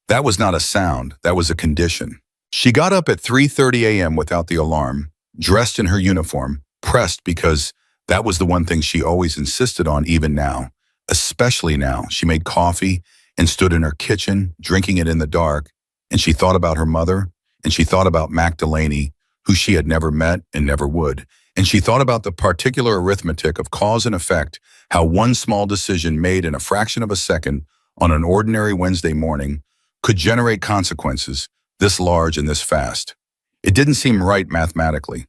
A: That was not a sound, that was a condition. She got up at 3:30 a.m. without the alarm, dressed in her uniform, pressed because that was the one thing she always insisted on even now. Especially now, she made coffee and stood in her kitchen, drinking it in the dark, and she thought about her mother, and she thought about Mac Delaney, who she had never met and never would, and she thought about the particular arithmetic of cause and effect, how one small decision made in a fraction of a second on an ordinary Wednesday morning could generate consequences this large and this fast. It didn't seem right mathematically.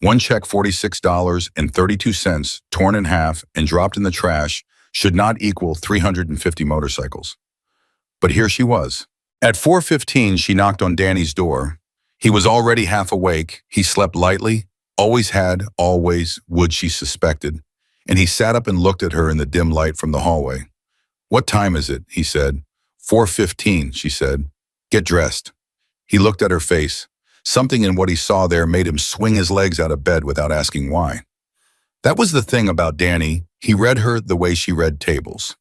A: One check, $46.32, torn in half and dropped in the trash, should not equal 350 motorcycles. But here she was. At 4:15, she knocked on Danny's door. He was already half awake. He slept lightly, always had, always would, she suspected. And he sat up and looked at her in the dim light from the hallway. What time is it? He said. 4:15, she said. Get dressed. He looked at her face. Something in what he saw there made him swing his legs out of bed without asking why. That was the thing about Danny. He read her the way she read tables.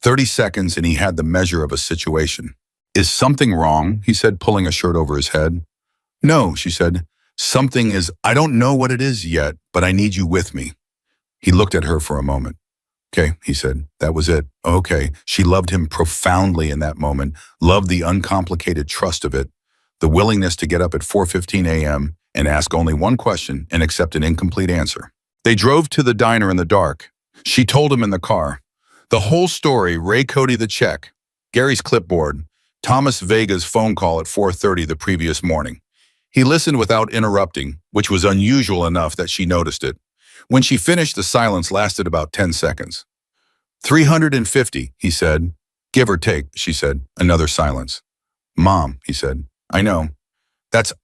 A: 30 seconds and he had the measure of a situation. Is something wrong? He said, pulling a shirt over his head. No, she said. Something is, I don't know what it is yet, but I need you with me. He looked at her for a moment. Okay, he said. That was it. Okay. She loved him profoundly in that moment, loved the uncomplicated trust of it, the willingness to get up at 4:15 a.m. and ask only one question and accept an incomplete answer. They drove to the diner in the dark. She told him in the car. The whole story, Ray Cody the check, Gary's clipboard, Thomas Vega's phone call at 4:30 the previous morning. He listened without interrupting, which was unusual enough that she noticed it. When she finished, the silence lasted about 10 seconds. 350, he said. Give or take, she said. Another silence. Mom, he said. I know.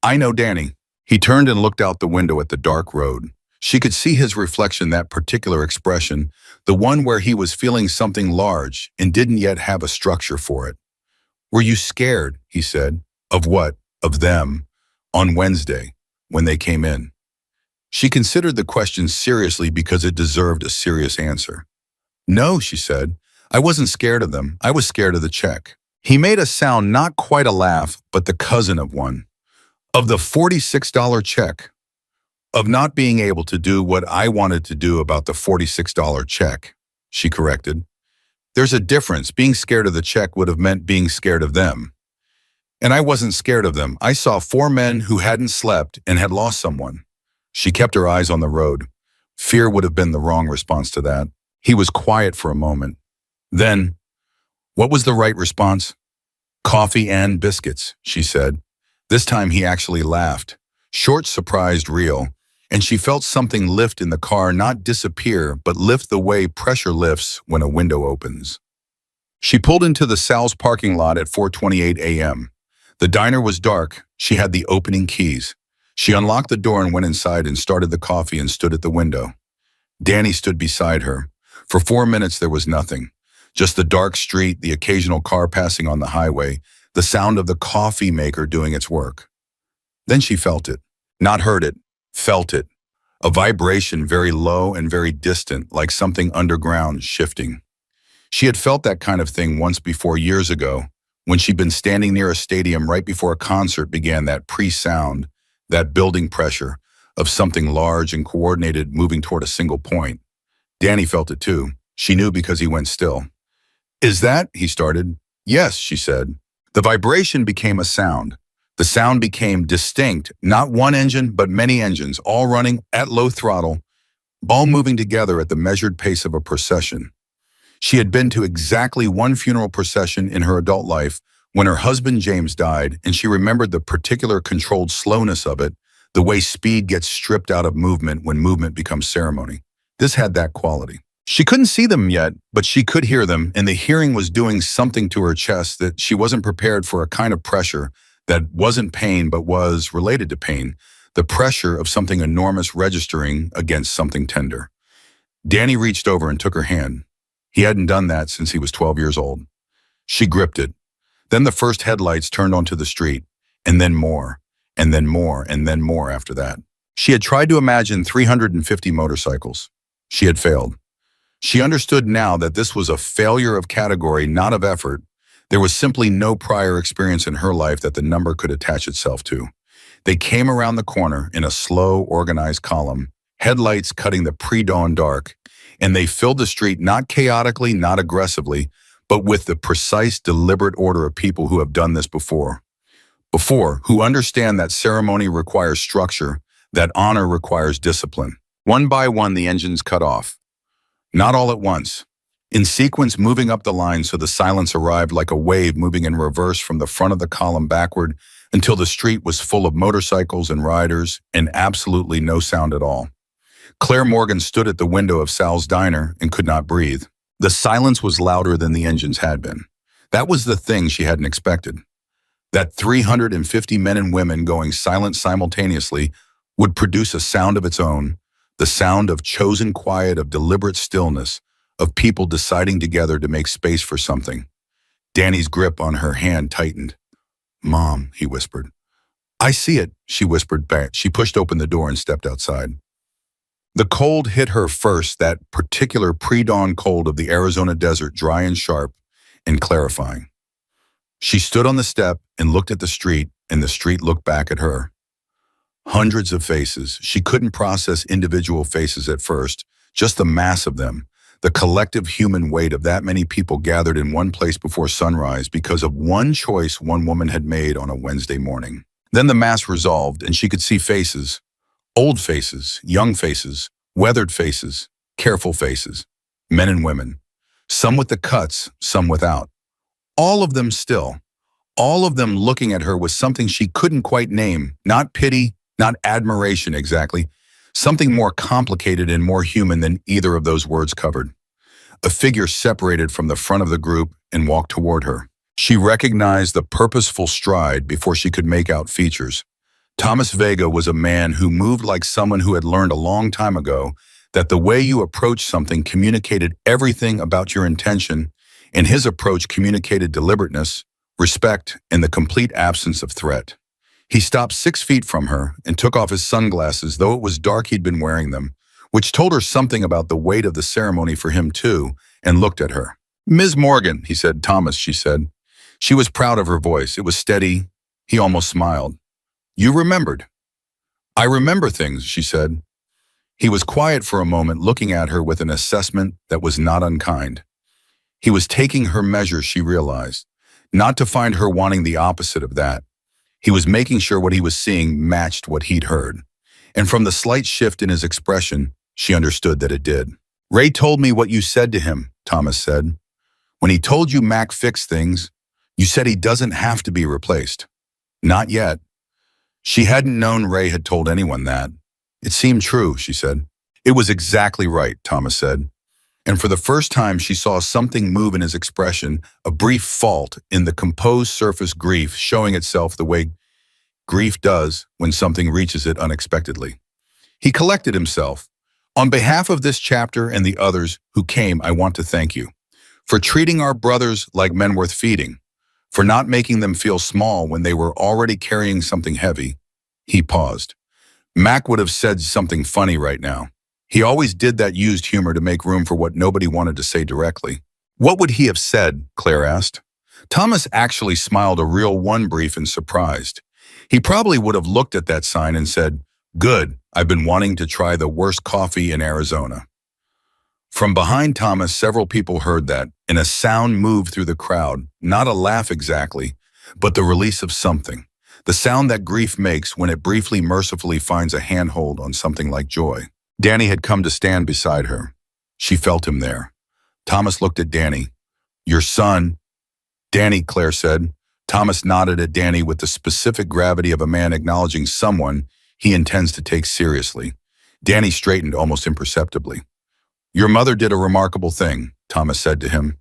A: I know Danny. He turned and looked out the window at the dark road. She could see his reflection, that particular expression, the one where he was feeling something large and didn't yet have a structure for it. Were you scared, he said. Of what? Of them. On Wednesday, when they came in. She considered the question seriously because it deserved a serious answer. No, she said. I wasn't scared of them. I was scared of the check. He made a sound, not quite a laugh, but the cousin of one. Of the $46 check. Of not being able to do what I wanted to do about the $46 check, she corrected. There's a difference. Being scared of the check would have meant being scared of them. And I wasn't scared of them. I saw 4 men who hadn't slept and had lost someone. She kept her eyes on the road. Fear would have been the wrong response to that. He was quiet for a moment. Then, what was the right response? Coffee and biscuits, she said. This time he actually laughed. Short, surprised, real. and she felt something lift in the car, not disappear, but lift the way pressure lifts when a window opens. She pulled into the Sal's parking lot at 4:28 a.m. The diner was dark. She had the opening keys. She unlocked the door and went inside and started the coffee and stood at the window. Danny stood beside her. For 4 minutes there was nothing. Just the dark street, the occasional car passing on the highway, the sound of the coffee maker doing its work. Then she felt it. Not heard it, felt it. A vibration very low and very distant, like something underground shifting. She had felt that kind of thing once before years ago, when she'd been standing near a stadium right before a concert began, that pre-sound, that building pressure of something large and coordinated moving toward a single point. Danny felt it too. She knew because he went still. "Is that?" he started. "Yes," she said. The vibration became a sound. The sound became distinct, not one engine, but many engines, all running at low throttle, all moving together at the measured pace of a procession. She had been to exactly one funeral procession in her adult life when her husband James died, and she remembered the particular controlled slowness of it, the way speed gets stripped out of movement when movement becomes ceremony. This had that quality. She couldn't see them yet, but she could hear them, and the hearing was doing something to her chest that she wasn't prepared for, a kind of pressure that wasn't pain but was related to pain, the pressure of something enormous registering against something tender. Danny reached over and took her hand. He hadn't done that since he was 12 years old. She gripped it. Then the first headlights turned onto the street, and then more, and then more, and then more after that. She had tried to imagine 350 motorcycles. She had failed. She understood now that this was a failure of category, not of effort. There was simply no prior experience in her life that the number could attach itself to. They came around the corner in a slow, organized column, headlights cutting the pre-dawn dark, and they filled the street not chaotically, not aggressively, but with the precise, deliberate order of people who have done this before, who understand that ceremony requires structure, that honor requires discipline. One by one, the engines cut off. Not all at once. In sequence, moving up the line so the silence arrived like a wave moving in reverse from the front of the column backward until the street was full of motorcycles and riders and absolutely no sound at all. Claire Morgan stood at the window of Sal's diner and could not breathe. The silence was louder than the engines had been. That was the thing she hadn't expected. That 350 men and women going silent simultaneously would produce a sound of its own, the sound of chosen quiet, of deliberate stillness, of people deciding together to make space for something. Danny's grip on her hand tightened. "Mom," he whispered. "I see it," she whispered back. She pushed open the door and stepped outside. The cold hit her first, that particular pre-dawn cold of the Arizona desert, dry and sharp and clarifying. She stood on the step and looked at the street, and the street looked back at her. Hundreds of faces. She couldn't process individual faces at first, just the mass of them, the collective human weight of that many people gathered in one place before sunrise because of one choice one woman had made on a Wednesday morning. Then the mass resolved, and she could see faces. Old faces, young faces, weathered faces, careful faces, men and women, some with the cuts, some without. All of them still, all of them looking at her with something she couldn't quite name, not pity, not admiration exactly, something more complicated and more human than either of those words covered. A figure separated from the front of the group and walked toward her. She recognized the purposeful stride before she could make out features. Thomas Vega was a man who moved like someone who had learned a long time ago that the way you approach something communicated everything about your intention, and his approach communicated deliberateness, respect, and the complete absence of threat. He stopped 6 feet from her and took off his sunglasses, though it was dark he'd been wearing them, which told her something about the weight of the ceremony for him too, and looked at her. "Ms. Morgan," he said. "Thomas," she said. She was proud of her voice. It was steady. He almost smiled. "You remembered." "I remember things," she said. He was quiet for a moment, looking at her with an assessment that was not unkind. He was taking her measure, she realized, not to find her wanting the opposite of that. He was making sure what he was seeing matched what he'd heard. And from the slight shift in his expression, she understood that it did. "Ray told me what you said to him," Thomas said. "When he told you Mac fixed things, you said he doesn't have to be replaced." "Not yet." She hadn't known Ray had told anyone that. It seemed true, she said. It was exactly right, Thomas said. And for the first time, she saw something move in his expression, a brief fault in the composed surface grief showing itself the way grief does when something reaches it unexpectedly. He collected himself. On behalf of this chapter and the others who came, I want to thank you for treating our brothers like men worth feeding, for not making them feel small when they were already carrying something heavy. He paused. Mac would have said something funny right now. He always did that used humor to make room for what nobody wanted to say directly. What would he have said? Claire asked. Thomas actually smiled a real one, brief and surprised. He probably would have looked at that sign and said, "Good, I've been wanting to try the worst coffee in Arizona." From behind Thomas, several people heard that, and a sound moved through the crowd, not a laugh exactly, but the release of something. The sound that grief makes when it briefly, mercifully finds a handhold on something like joy. Danny had come to stand beside her. She felt him there. Thomas looked at Danny. "Your son." "Danny," Claire said. Thomas nodded at Danny with the specific gravity of a man acknowledging someone he intends to take seriously. Danny straightened almost imperceptibly. "Your mother did a remarkable thing," Thomas said to him.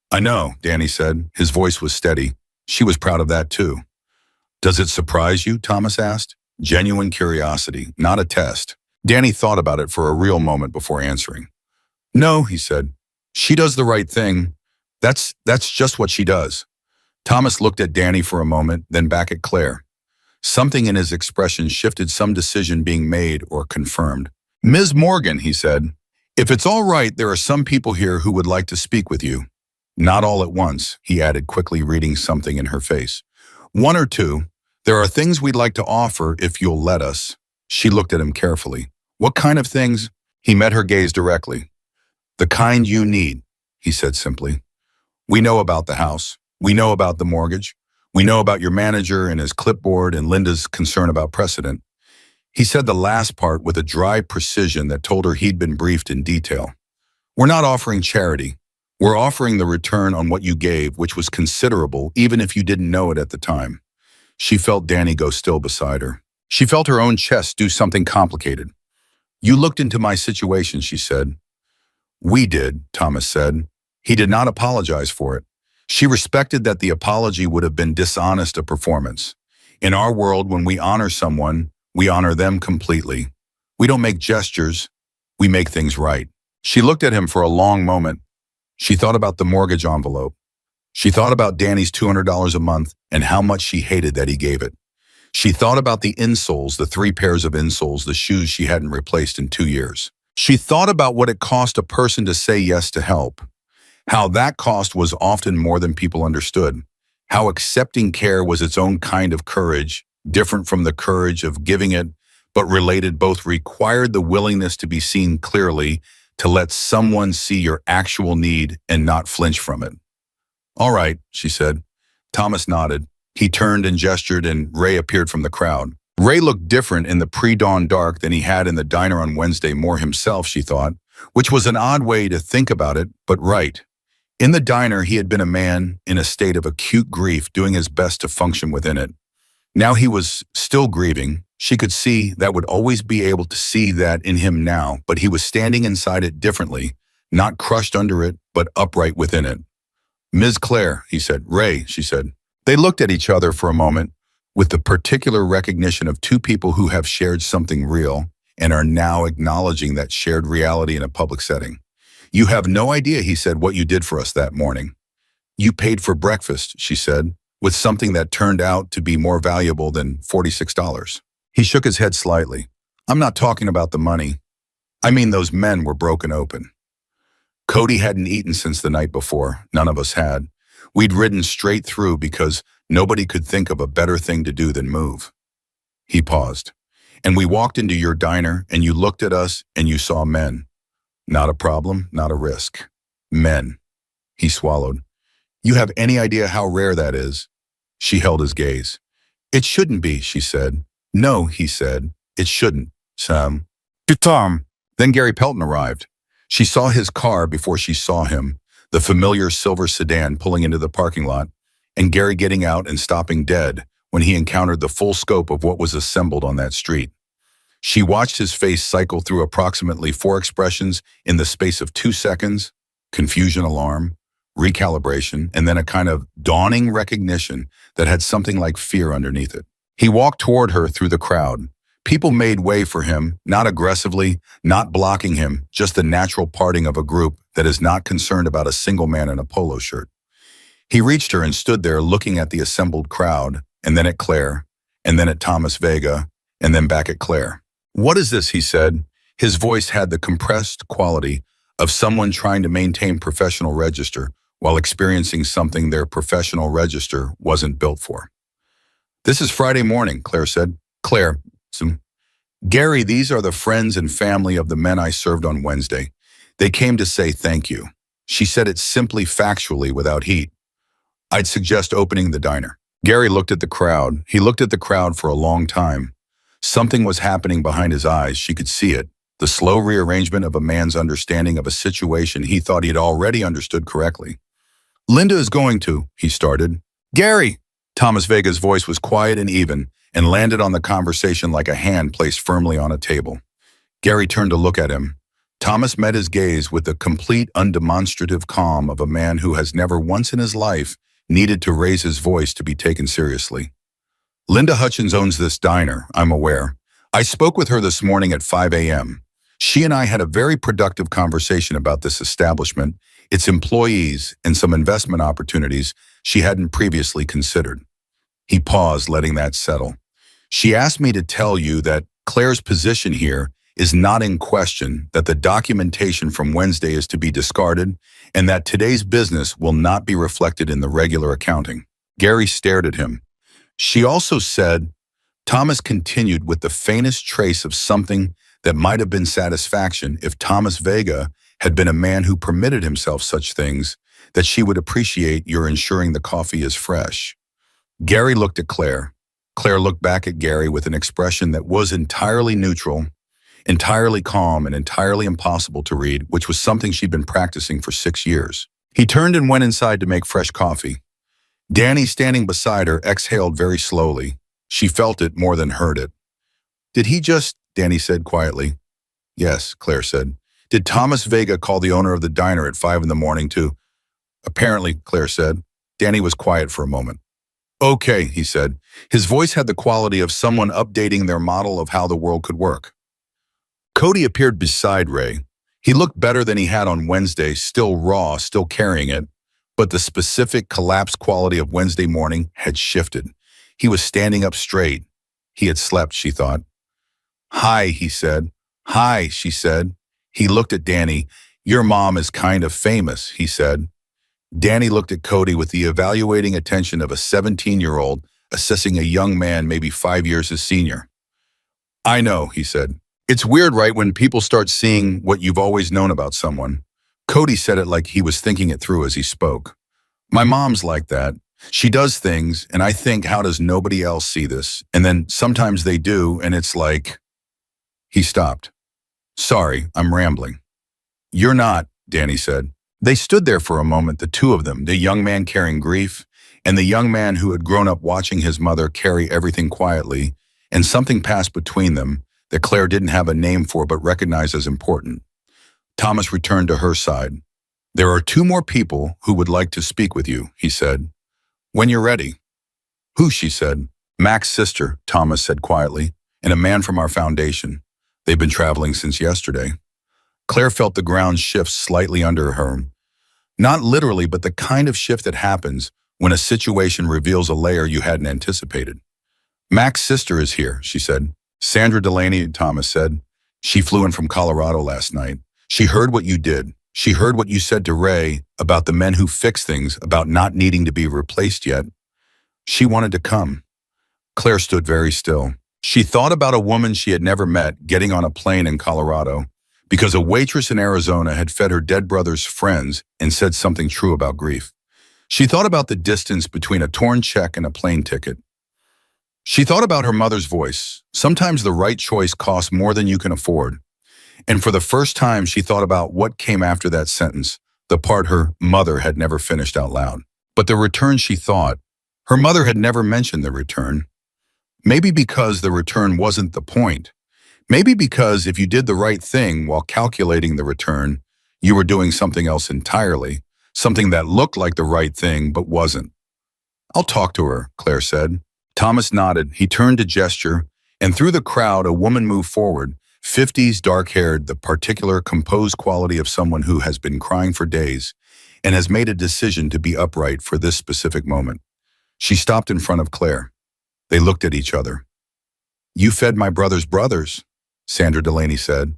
A: "I know," Danny said. His voice was steady. "She was proud of that too." "Does it surprise you?" Thomas asked. Genuine curiosity, not a test. Danny thought about it for a real moment before answering. "No," he said. "She does the right thing. That's just what she does." Thomas looked at Danny for a moment, then back at Claire. Something in his expression shifted, some decision being made or confirmed. "Ms. Morgan," he said, "if it's all right, there are some people here who would like to speak with you." "Not all at once," he added, quickly reading something in her face. "One or two. There are things we'd like to offer if you'll let us." She looked at him carefully. "What kind of things?" He met her gaze directly. "The kind you need," he said simply. "We know about the house. We know about the mortgage. We know about your manager and his clipboard and Linda's concern about precedent." He said the last part with a dry precision that told her he'd been briefed in detail. "We're not offering charity. We're offering the return on what you gave, which was considerable, even if you didn't know it at the time." She felt Danny go still beside her. She felt her own chest do something complicated. "You looked into my situation," she said. "We did," Thomas said. He did not apologize for it. She respected that the apology would have been dishonest a performance. In our world, when we honor someone, we honor them completely. We don't make gestures, we make things right. She looked at him for a long moment. She thought about the mortgage envelope. She thought about Danny's $200 a month and how much she hated that he gave it. She thought about the insoles, the 3 pairs of insoles, the shoes she hadn't replaced in 2 years. She thought about what it cost a person to say yes to help. How that cost was often more than people understood. How accepting care was its own kind of courage, different from the courage of giving it, but related, both required the willingness to be seen clearly, to let someone see your actual need and not flinch from it. "All right," she said. Thomas nodded. He turned and gestured, and Ray appeared from the crowd. Ray looked different in the pre-dawn dark than he had in the diner on Wednesday, more himself, she thought, which was an odd way to think about it, but right. In the diner, he had been a man in a state of acute grief, doing his best to function within it. Now he was still grieving. She could see that, would always be able to see that in him now, but he was standing inside it differently, not crushed under it, but upright within it. "Ms. Claire," he said. "Ray," she said. They looked at each other for a moment, with the particular recognition of two people who have shared something real and are now acknowledging that shared reality in a public setting. "You have no idea," he said, "what you did for us that morning." "You paid for breakfast," she said, with something that turned out to be more valuable than $46. He shook his head slightly. "I'm not talking about the money. I mean, those men were broken open. Cody hadn't eaten since the night before. None of us had. We'd ridden straight through because nobody could think of a better thing to do than move." He paused. "And we walked into your diner, and you looked at us, and you saw men. Not a problem, not a risk. Men." He swallowed. "You have any idea how rare that is?" She held his gaze. "It shouldn't be," she said. "No," he said. "It shouldn't, Sam." To Tom. Then Gary Pelton arrived. She saw his car before she saw him, the familiar silver sedan pulling into the parking lot, and Gary getting out and stopping dead when he encountered the full scope of what was assembled on that street. She watched his face cycle through approximately 4 expressions in the space of 2 seconds: confusion, alarm, recalibration, and then a kind of dawning recognition that had something like fear underneath it. He walked toward her through the crowd. People made way for him, not aggressively, not blocking him, just the natural parting of a group that is not concerned about a single man in a polo shirt. He reached her and stood there looking at the assembled crowd, and then at Claire, and then at Thomas Vega, and then back at Claire. "What is this?" he said. His voice had the compressed quality of someone trying to maintain professional register while experiencing something their professional register wasn't built for. "This is Friday morning," Claire said. "Claire, Gary, these are the friends and family of the men I served on Wednesday. They came to say thank you." She said it simply, factually, without heat. "I'd suggest opening the diner." Gary looked at the crowd. He looked at the crowd for a long time. Something was happening behind his eyes. She could see it. The slow rearrangement of a man's understanding of a situation he thought he had already understood correctly. "Linda is going to," he started. "Gary!" Thomas Vega's voice was quiet and even, and landed on the conversation like a hand placed firmly on a table. Gary turned to look at him. Thomas met his gaze with the complete undemonstrative calm of a man who has never once in his life needed to raise his voice to be taken seriously. "Linda Hutchins owns this diner, I'm aware. I spoke with her this morning at 5 a.m. She and I had a very productive conversation about this establishment, its employees, and some investment opportunities she hadn't previously considered." He paused, letting that settle. "She asked me to tell you that Claire's position here is not in question, that the documentation from Wednesday is to be discarded, and that today's business will not be reflected in the regular accounting." Gary stared at him. "She also said," Thomas continued with the faintest trace of something that might have been satisfaction if Thomas Vega had been a man who permitted himself such things, "that she would appreciate your ensuring the coffee is fresh." Gary looked at Claire. Claire looked back at Gary with an expression that was entirely neutral, entirely calm, and entirely impossible to read, which was something she'd been practicing for 6 years. He turned and went inside to make fresh coffee. Danny, standing beside her, exhaled very slowly. She felt it more than heard it. "Did he just," Danny said quietly. "Yes," Claire said. "Did Thomas Vega call the owner of the diner at 5 in the morning to—" "Apparently," Claire said. Danny was quiet for a moment. "Okay," he said. His voice had the quality of someone updating their model of how the world could work. Cody appeared beside Ray. He looked better than he had on Wednesday, still raw, still carrying it, but the specific collapsed quality of Wednesday morning had shifted. He was standing up straight. He had slept, she thought. "Hi," he said. "Hi," she said. He looked at Danny. "Your mom is kind of famous," he said. Danny looked at Cody with the evaluating attention of a 17-year-old assessing a young man maybe 5 years his senior. "I know," he said. "It's weird, right, when people start seeing what you've always known about someone." Cody said it like he was thinking it through as he spoke. "My mom's like that. She does things, and I think, how does nobody else see this? And then sometimes they do, and it's like—" He stopped. "Sorry, I'm rambling." "You're not," Danny said. They stood there for a moment, the two of them, the young man carrying grief, and the young man who had grown up watching his mother carry everything quietly, and something passed between them that Claire didn't have a name for but recognized as important. Thomas returned to her side. "There are 2 more people who would like to speak with you," he said. "When you're ready." "Who?" she said. "Mac's sister," Thomas said quietly, "and a man from our foundation. They've been traveling since yesterday." Claire felt the ground shift slightly under her. Not literally, but the kind of shift that happens when a situation reveals a layer you hadn't anticipated. "Mac's sister is here," she said. "Sandra Delaney," Thomas said. "She flew in from Colorado last night. She heard what you did. She heard what you said to Ray about the men who fix things, about not needing to be replaced yet. She wanted to come." Claire stood very still. She thought about a woman she had never met getting on a plane in Colorado because a waitress in Arizona had fed her dead brother's friends and said something true about grief. She thought about the distance between a torn check and a plane ticket. She thought about her mother's voice. Sometimes the right choice costs more than you can afford. And for the first time, she thought about what came after that sentence, the part her mother had never finished out loud. But the return, she thought, her mother had never mentioned the return. Maybe because the return wasn't the point. Maybe because if you did the right thing while calculating the return, you were doing something else entirely, something that looked like the right thing but wasn't. I'll talk to her, Claire said. Thomas nodded. He turned to gesture, and through the crowd, a woman moved forward, 50s, dark-haired, the particular composed quality of someone who has been crying for days and has made a decision to be upright for this specific moment. She stopped in front of Claire. They looked at each other. "You fed my brother's brothers," Sandra Delaney said.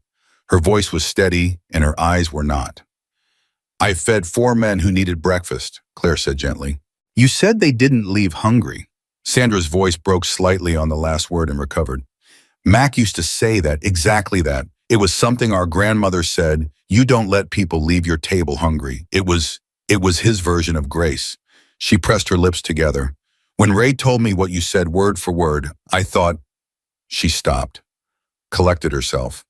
A: Her voice was steady, and her eyes were not. "I fed 4 men who needed breakfast," Claire said gently. "You said they didn't leave hungry." Sandra's voice broke slightly on the last word and recovered. "Mac used to say that, exactly that. It was something our grandmother said, you don't let people leave your table hungry. It was his version of grace." She pressed her lips together. "When Ray told me what you said word for word, I thought—" She stopped, collected herself.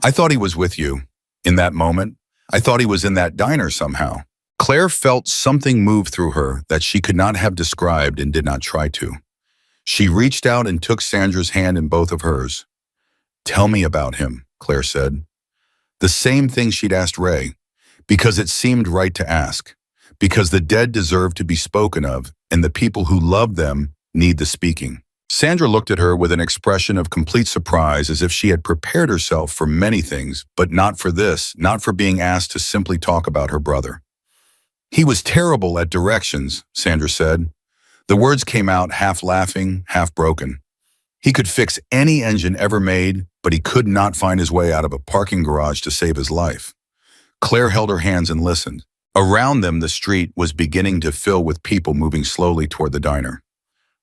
A: "I thought he was with you. In that moment, I thought he was in that diner somehow." Claire felt something move through her that she could not have described and did not try to. She reached out and took Sandra's hand in both of hers. "Tell me about him," Claire said. The same thing she'd asked Ray, because it seemed right to ask, because the dead deserve to be spoken of, and the people who love them need the speaking. Sandra looked at her with an expression of complete surprise, as if she had prepared herself for many things, but not for this, not for being asked to simply talk about her brother. "He was terrible at directions," Sandra said. The words came out half laughing, half broken. "He could fix any engine ever made, but he could not find his way out of a parking garage to save his life." Claire held her hands and listened. Around them, the street was beginning to fill with people moving slowly toward the diner.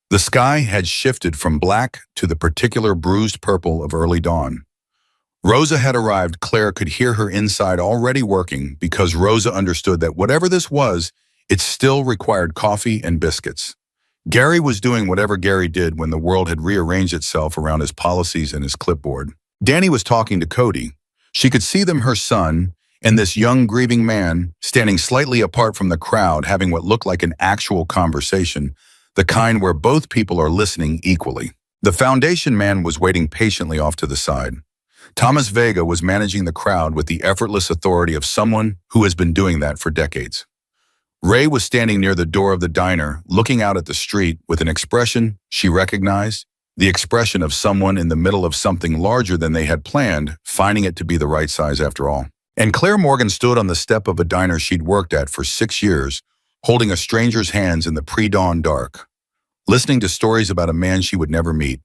A: The sky had shifted from black to the particular bruised purple of early dawn. Rosa had arrived. Claire could hear her inside already working, because Rosa understood that whatever this was, it still required coffee and biscuits. Gary was doing whatever Gary did when the world had rearranged itself around his policies and his clipboard. Danny was talking to Cody. She could see them, her son, and this young grieving man, standing slightly apart from the crowd, having what looked like an actual conversation, the kind where both people are listening equally. The foundation man was waiting patiently off to the side. Thomas Vega was managing the crowd with the effortless authority of someone who has been doing that for decades. Ray was standing near the door of the diner, looking out at the street with an expression she recognized, the expression of someone in the middle of something larger than they had planned, finding it to be the right size after all. And Claire Morgan stood on the step of a diner she'd worked at for 6 years, holding a stranger's hands in the pre-dawn dark, listening to stories about a man she would never meet,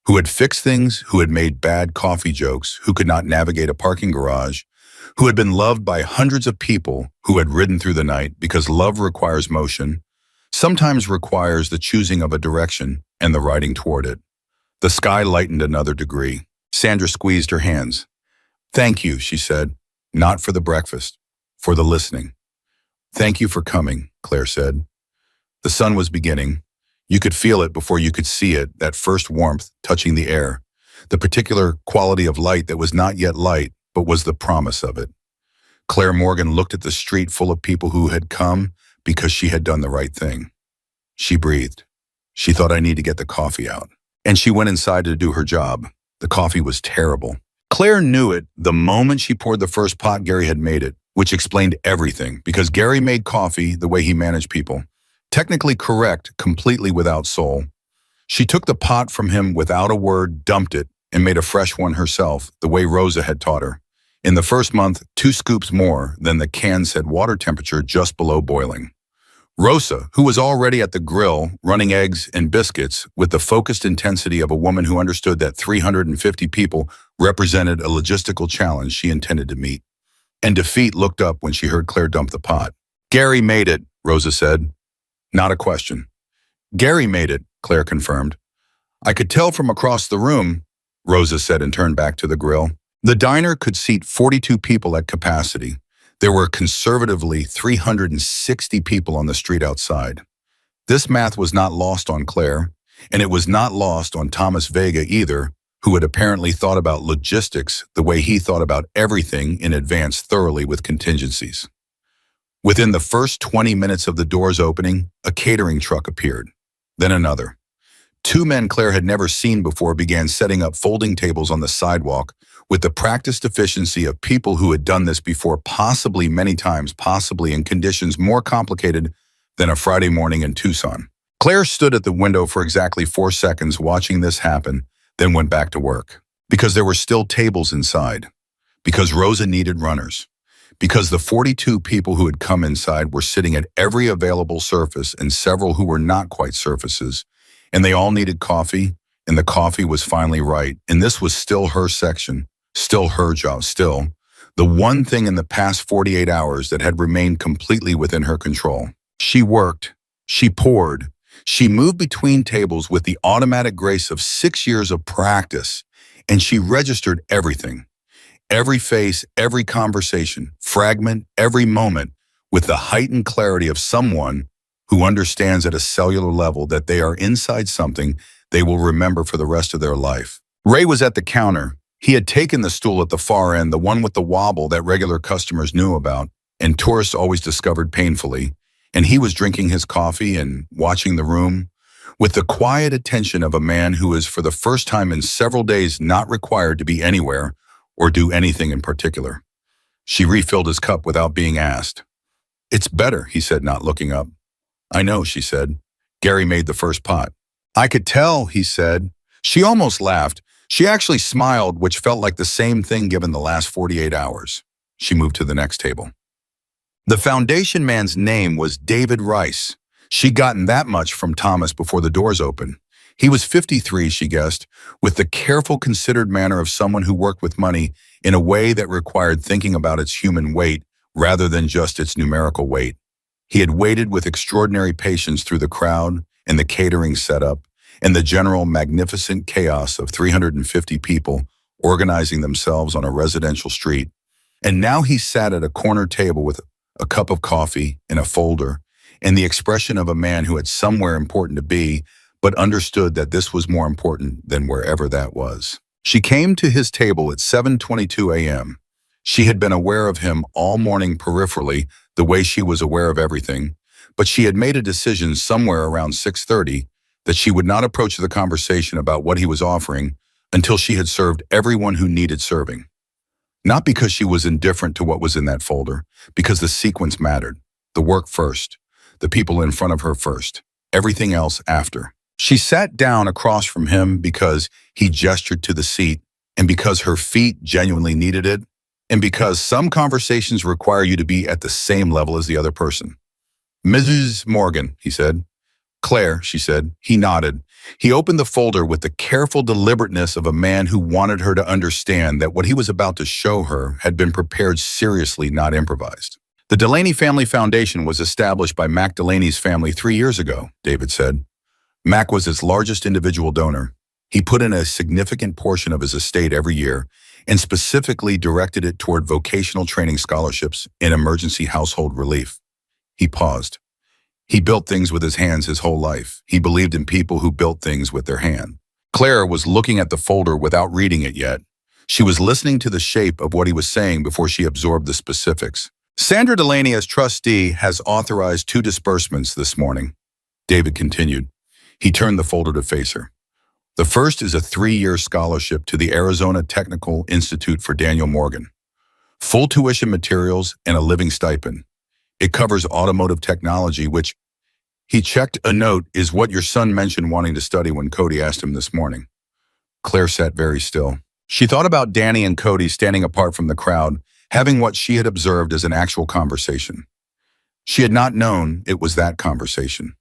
A: who had fixed things, who had made bad coffee jokes, who could not navigate a parking garage, who had been loved by hundreds of people, who had ridden through the night, because love requires motion, sometimes requires the choosing of a direction and the riding toward it. The sky lightened another degree. Sandra squeezed her hands. "Thank you," she said. "Not for the breakfast, for the listening." "Thank you for coming," Claire said. The sun was beginning. You could feel it before you could see it, that first warmth touching the air, the particular quality of light that was not yet light, but was the promise of it. Claire Morgan looked at the street full of people who had come because she had done the right thing. She breathed. She thought, "I need to get the coffee out." And she went inside to do her job. The coffee was terrible. Claire knew it the moment she poured the first pot Gary had made it, which explained everything, because Gary made coffee the way he managed people. Technically correct, completely without soul. She took the pot from him without a word, dumped it, and made a fresh one herself, the way Rosa had taught her. In the first month, 2 scoops more than the can said water temperature just below boiling. Rosa, who was already at the grill, running eggs and biscuits, with the focused intensity of a woman who understood that 350 people represented a logistical challenge she intended to meet. And defeat looked up when she heard Claire dump the pot. "Gary made it," Rosa said. Not a question. "Gary made it," Claire confirmed. "I could tell from across the room," Rosa said and turned back to the grill. The diner could seat 42 people at capacity. There were conservatively 360 people on the street outside. This math was not lost on Claire, and it was not lost on Thomas Vega either, who had apparently thought about logistics the way he thought about everything in advance thoroughly with contingencies. Within the first 20 minutes of the doors opening, a catering truck appeared, then another. Two men Claire had never seen before began setting up folding tables on the sidewalk with the practiced efficiency of people who had done this before, possibly many times, possibly in conditions more complicated than a Friday morning in Tucson. Claire stood at the window for exactly 4 seconds watching this happen, then went back to work. Because there were still tables inside. Because Rosa needed runners. Because the 42 people who had come inside were sitting at every available surface and several who were not quite surfaces, and they all needed coffee, and the coffee was finally right, and this was still her section, still her job, still the one thing in the past 48 hours that had remained completely within her control. She worked, she poured, she moved between tables with the automatic grace of 6 years of practice, and she registered everything. Every face, every conversation, fragment, every moment, with the heightened clarity of someone who understands at a cellular level that they are inside something they will remember for the rest of their life. Ray was at the counter. He had taken the stool at the far end, the one with the wobble that regular customers knew about, and tourists always discovered painfully, and he was drinking his coffee and watching the room with the quiet attention of a man who is for the first time in several days not required to be anywhere or do anything in particular. She refilled his cup without being asked. "It's better," he said, not looking up. "I know," she said. "Gary made the first pot." "I could tell," he said. She almost laughed. She actually smiled, which felt like the same thing given the last 48 hours. She moved to the next table. The foundation man's name was David Rice. She'd gotten that much from Thomas before the doors opened. He was 53, she guessed, with the careful, considered manner of someone who worked with money in a way that required thinking about its human weight rather than just its numerical weight. He had waited with extraordinary patience through the crowd and the catering setup and the general magnificent chaos of 350 people organizing themselves on a residential street. And now he sat at a corner table with a cup of coffee and a folder and the expression of a man who had somewhere important to be, but understood that this was more important than wherever that was. She came to his table at 7:22 a.m. She had been aware of him all morning peripherally, the way she was aware of everything, but she had made a decision somewhere around 6:30 that she would not approach the conversation about what he was offering until she had served everyone who needed serving. Not because she was indifferent to what was in that folder, because the sequence mattered. The work first, the people in front of her first, everything else after. She sat down across from him because he gestured to the seat, and because her feet genuinely needed it, and because some conversations require you to be at the same level as the other person. "Mrs. Morgan," he said. "Claire," she said. He nodded. He opened the folder with the careful deliberateness of a man who wanted her to understand that what he was about to show her had been prepared seriously, not improvised. "The Delaney Family Foundation was established by Mac Delaney's family 3 years ago," David said. Mac was its largest individual donor. He put in a significant portion of his estate every year and specifically directed it toward vocational training scholarships and emergency household relief. He paused. He built things with his hands his whole life. He believed in people who built things with their hand. Claire was looking at the folder without reading it yet. She was listening to the shape of what he was saying before she absorbed the specifics. "Sandra Delaney, as trustee, has authorized 2 disbursements this morning," David continued. He turned the folder to face her. "The first is a 3-year scholarship to the Arizona Technical Institute for Daniel Morgan. Full tuition materials and a living stipend. It covers automotive technology, which," he checked a note, "is what your son mentioned wanting to study when Cody asked him this morning." Claire sat very still. She thought about Danny and Cody standing apart from the crowd, having what she had observed as an actual conversation. She had not known it was that conversation.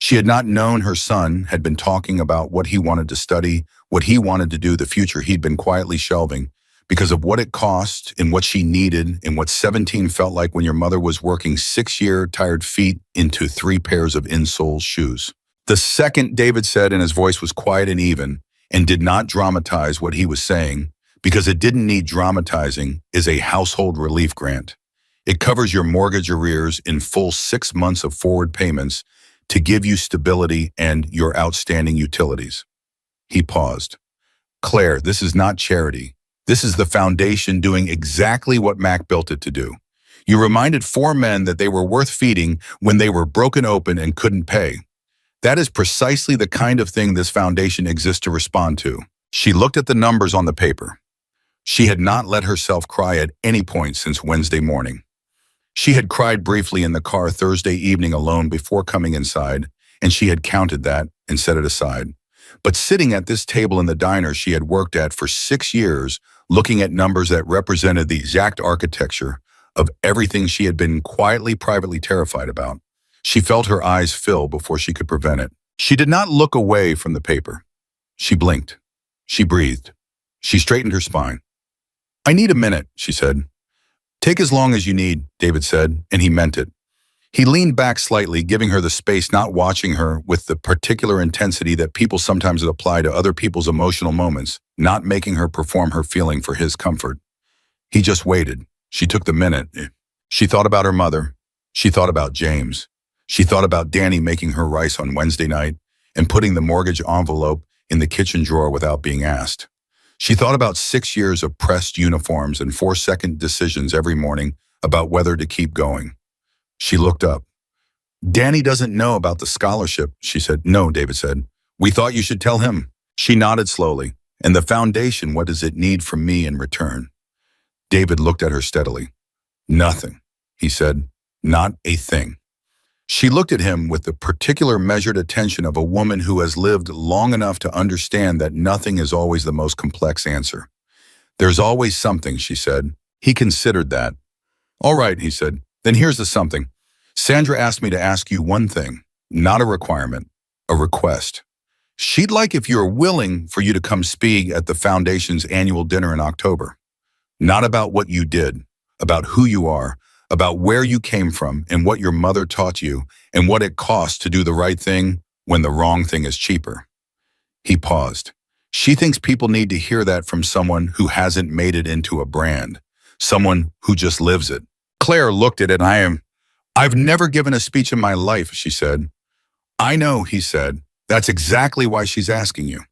A: She had not known her son had been talking about what he wanted to study, what he wanted to do, the future he'd been quietly shelving, because of what it cost and what she needed and what 17 felt like when your mother was working 6-year tired feet into 3 pairs of insole shoes. The second, David said, and his voice was quiet and even, and did not dramatize what he was saying, because it didn't need dramatizing, is a household relief grant. It covers your mortgage arrears in full 6 months of forward payments to give you stability and your outstanding utilities. He paused. "Claire, this is not charity. This is the foundation doing exactly what Mac built it to do. You reminded 4 men that they were worth feeding when they were broken open and couldn't pay. That is precisely the kind of thing this foundation exists to respond to. She looked at the numbers on the paper. She had not let herself cry at any point since Wednesday morning. She had cried briefly in the car Thursday evening alone before coming inside, and she had counted that and set it aside. But sitting at this table in the diner she had worked at for 6 years, looking at numbers that represented the exact architecture of everything she had been quietly, privately terrified about, she felt her eyes fill before she could prevent it. She did not look away from the paper. She blinked. She breathed. She straightened her spine. "I need a minute," she said. "Take as long as you need," David said, and he meant it. He leaned back slightly, giving her the space, not watching her with the particular intensity that people sometimes apply to other people's emotional moments, not making her perform her feeling for his comfort. He just waited. She took the minute. She thought about her mother. She thought about James. She thought about Danny making her rice on Wednesday night and putting the mortgage envelope in the kitchen drawer without being asked. She thought about 6 years of pressed uniforms and 4-second decisions every morning about whether to keep going. She looked up. "Danny doesn't know about the scholarship," she said. "No," David said. "We thought you should tell him." She nodded slowly. "And the foundation, what does it need from me in return?" David looked at her steadily. "Nothing," he said. "Not a thing." She looked at him with the particular measured attention of a woman who has lived long enough to understand that nothing is always the most complex answer. "There's always something," she said. He considered that. "All right," he said. "Then here's the something. Sandra asked me to ask you one thing, not a requirement, a request. She'd like, if you're willing, for you to come speak at the Foundation's annual dinner in October. Not about what you did, about who you are, about where you came from and what your mother taught you and what it costs to do the right thing when the wrong thing is cheaper." He paused. She thinks people need to hear that from someone who hasn't made it into a brand, someone who just lives it. Claire looked at it. "I've never given a speech in my life," she said. "I know," he said. "That's exactly why she's asking you."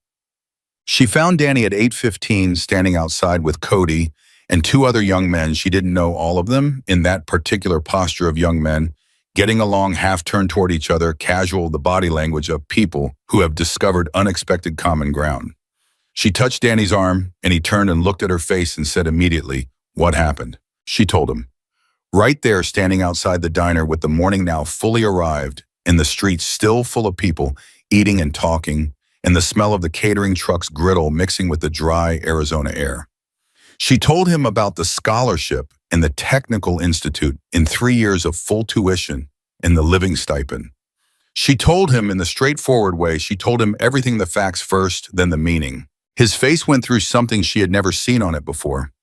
A: She found Danny at 8:15 standing outside with Cody and 2 other young men. She didn't know all of them in that particular posture of young men, getting along half turned toward each other, casual, the body language of people who have discovered unexpected common ground. She touched Danny's arm, and he turned and looked at her face and said immediately, "What happened?" She told him. Right there, standing outside the diner with the morning now fully arrived, and the streets still full of people eating and talking, and the smell of the catering truck's griddle mixing with the dry Arizona air. She told him about the scholarship and the technical institute in 3 years of full tuition and the living stipend. She told him in the straightforward way. She told him everything, the facts first, then the meaning. His face went through something she had never seen on it before.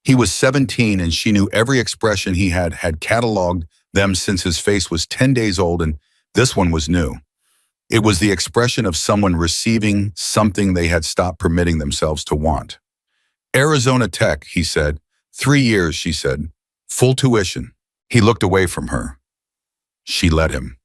A: He was 17 and she knew every expression he had cataloged them since his face was 10 days old, and this one was new. It was the expression of someone receiving something they had stopped permitting themselves to want. "Arizona Tech," he said. 3 years, she said. "Full tuition." He looked away from her. She let him.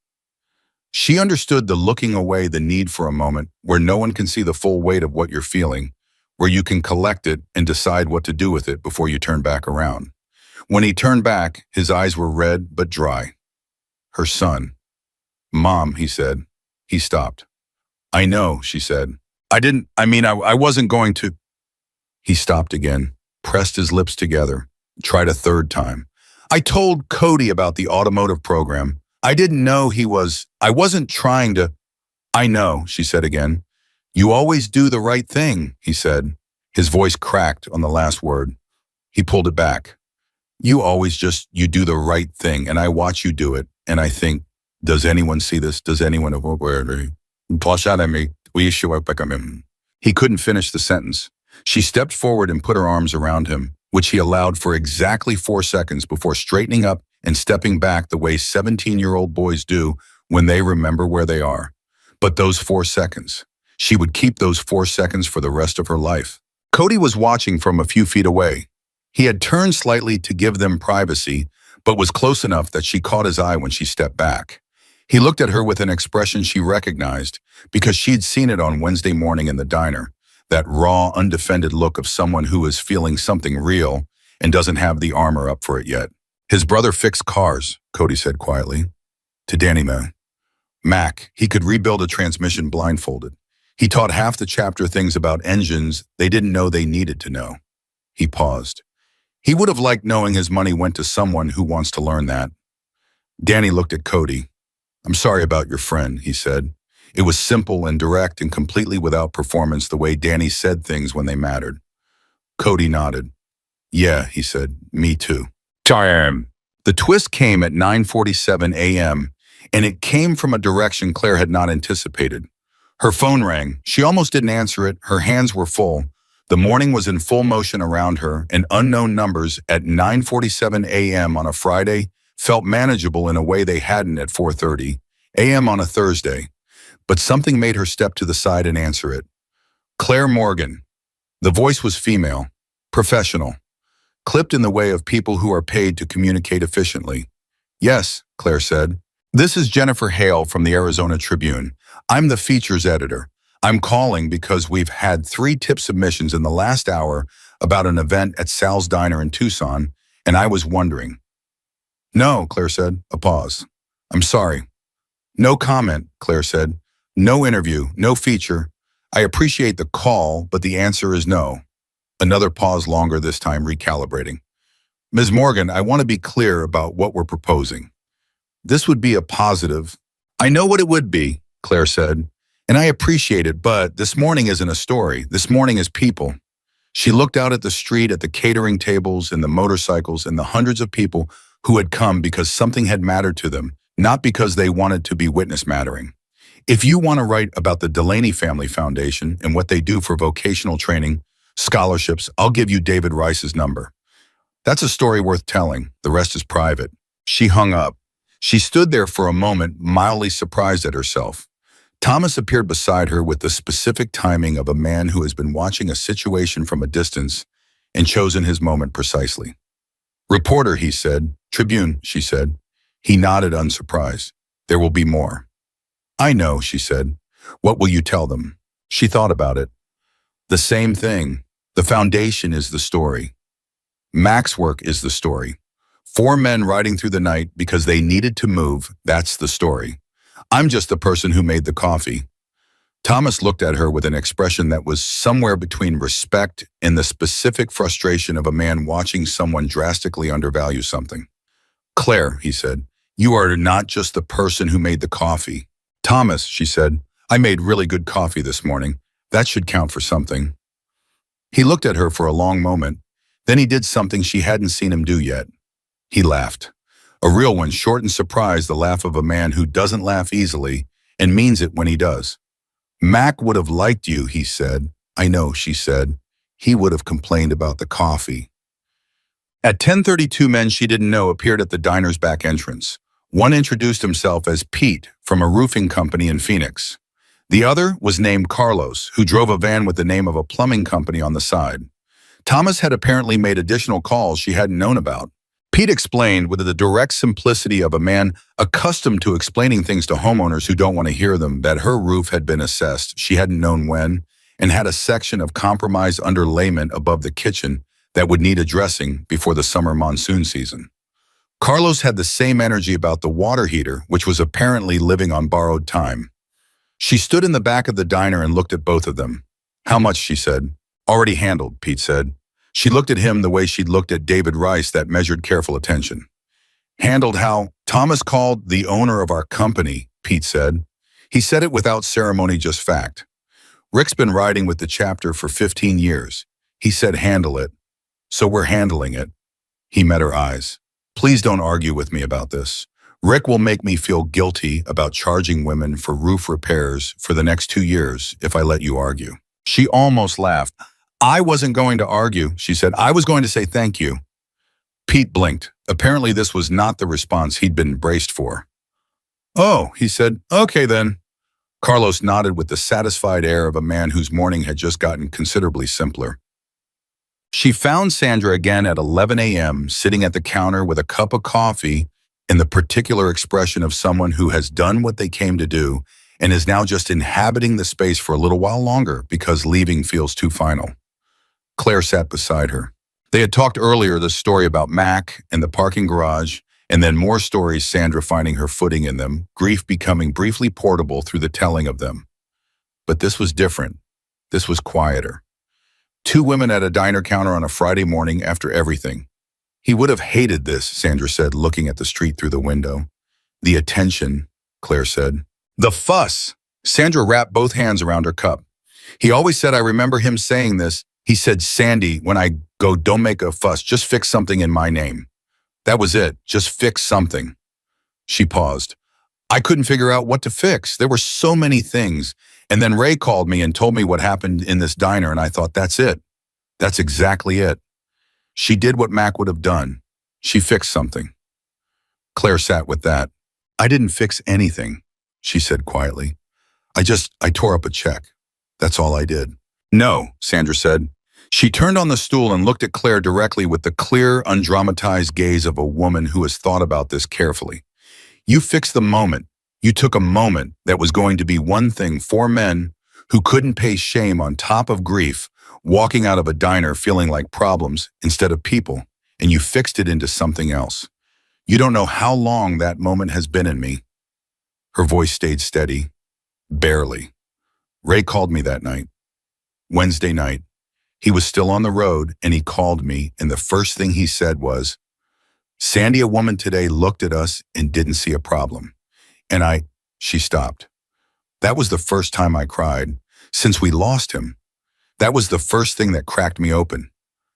A: She understood the looking away, the need for a moment where no one can see the full weight of what you're feeling, where you can collect it and decide what to do with it before you turn back around. When he turned back, his eyes were red but dry. Her son. "Mom," he said. He stopped. "I know," she said. I wasn't going to." He stopped again, pressed his lips together, tried a third time. "I told Cody about the automotive program. I didn't know I wasn't trying to." "I know," she said again. "You always do the right thing," he said. His voice cracked on the last word. He pulled it back. You do the right thing, and I watch you do it, and I think, does anyone see this? Does anyone He couldn't finish the sentence. She stepped forward and put her arms around him, which he allowed for exactly 4 seconds before straightening up and stepping back the way 17-year-old boys do when they remember where they are. But those 4 seconds, she would keep those 4 seconds for the rest of her life. Cody was watching from a few feet away. He had turned slightly to give them privacy, but was close enough that she caught his eye when she stepped back. He looked at her with an expression she recognized because she'd seen it on Wednesday morning in the diner, that raw, undefended look of someone who is feeling something real and doesn't have the armor up for it yet. "His brother fixed cars," Cody said quietly. To Danny, "Man, Mac, he could rebuild a transmission blindfolded. He taught half the chapter things about engines they didn't know they needed to know. He paused. He would have liked knowing his money went to someone who wants to learn that. Danny looked at Cody. "I'm sorry about your friend," he said. It was simple and direct and completely without performance the way Danny said things when they mattered. Cody nodded. "Yeah," he said, "me too." Time. The twist came at 9:47 a.m., and it came from a direction Claire had not anticipated. Her phone rang. She almost didn't answer it. Her hands were full. The morning was in full motion around her, and unknown numbers at 9:47 a.m. on a Friday felt manageable in a way they hadn't at 4:30 a.m. on a Thursday. But something made her step to the side and answer it. Claire Morgan. The voice was female, professional, clipped in the way of people who are paid to communicate efficiently. "Yes," Claire said. "This is Jennifer Hale from the Arizona Tribune. I'm the features editor. I'm calling because we've had 3 tip submissions in the last hour about an event at Sal's Diner in Tucson, and I was wondering." "No," Claire said. A pause. "I'm sorry." "No comment," Claire said. "No interview, no feature. I appreciate the call, but the answer is no." Another pause longer this time, recalibrating. "Ms. Morgan, I want to be clear about what we're proposing. This would be a positive." "I know what it would be," Claire said, "and I appreciate it, but this morning isn't a story. This morning is people." She looked out at the street, at the catering tables and the motorcycles and the hundreds of people who had come because something had mattered to them, not because they wanted to be witness mattering. If you want to write about the Delaney Family Foundation and what they do for vocational training, scholarships, I'll give you David Rice's number. That's a story worth telling. The rest is private. She hung up. She stood there for a moment, mildly surprised at herself. Thomas appeared beside her with the specific timing of a man who has been watching a situation from a distance and chosen his moment precisely. "Reporter," he said. "Tribune," she said. He nodded, unsurprised. "There will be more." "I know," she said. "What will you tell them?" She thought about it. "The same thing. The foundation is the story. Mac's work is the story. 4 men riding through the night because they needed to move, that's the story. I'm just the person who made the coffee." Thomas looked at her with an expression that was somewhere between respect and the specific frustration of a man watching someone drastically undervalue something. "Claire," he said, "you are not just the person who made the coffee." "Thomas," she said, "I made really good coffee this morning. That should count for something." He looked at her for a long moment. Then he did something she hadn't seen him do yet. He laughed. A real one, short and surprised, the laugh of a man who doesn't laugh easily and means it when he does. "Mac would have liked you," he said. "I know," she said. "He would have complained about the coffee." At 10:30, 2 men she didn't know appeared at the diner's back entrance. One introduced himself as Pete from a roofing company in Phoenix. The other was named Carlos, who drove a van with the name of a plumbing company on the side. Thomas had apparently made additional calls she hadn't known about. Pete explained with the direct simplicity of a man accustomed to explaining things to homeowners who don't want to hear them that her roof had been assessed, she hadn't known when, and had a section of compromised underlayment above the kitchen that would need addressing before the summer monsoon season. Carlos had the same energy about the water heater, which was apparently living on borrowed time. She stood in the back of the diner and looked at both of them. "How much?" she said. "Already handled," Pete said. She looked at him the way she'd looked at David Rice, that measured careful attention. "Handled how?" "Thomas called the owner of our company," Pete said. He said it without ceremony, just fact. "Rick's been riding with the chapter for 15 years. He said handle it. So we're handling it." He met her eyes. "Please don't argue with me about this. Rick will make me feel guilty about charging women for roof repairs for the next 2 years if I let you argue." She almost laughed. "I wasn't going to argue," she said. "I was going to say thank you." Pete blinked. Apparently this was not the response he'd been braced for. "Oh," he said. "Okay then." Carlos nodded with the satisfied air of a man whose morning had just gotten considerably simpler. She found Sandra again at 11 a.m., sitting at the counter with a cup of coffee and the particular expression of someone who has done what they came to do and is now just inhabiting the space for a little while longer because leaving feels too final. Claire sat beside her. They had talked earlier the story about Mac and the parking garage And then more stories, Sandra finding her footing in them, grief becoming briefly portable through the telling of them. But this was different. This was quieter. Two women at a diner counter on a Friday morning after everything. He would have hated this, Sandra said, looking at the street through the window. The attention, Claire said. The fuss. Sandra wrapped both hands around her cup. He always said, I remember him saying this. He said, Sandy, when I go, don't make a fuss, just fix something in my name. That was it, just fix something. She paused. I couldn't figure out what to fix. There were so many things. And then Ray called me and told me what happened in this diner, and I thought, that's it. That's exactly it. She did what Mac would have done. She fixed something. Claire sat with that. I didn't fix anything, she said quietly. I tore up a check. That's all I did. No, Sandra said. She turned on the stool and looked at Claire directly with the clear, undramatized gaze of a woman who has thought about this carefully. You fixed the moment. You took a moment that was going to be one thing for men who couldn't pay shame on top of grief, walking out of a diner feeling like problems instead of people, and you fixed it into something else. You don't know how long that moment has been in me. Her voice stayed steady. Barely. Ray called me that night. Wednesday night. He was still on the road, and he called me, and the first thing he said was, Sandy, a woman today, looked at us and didn't see a problem. And she stopped. That was the first time I cried since we lost him. That was the first thing that cracked me open.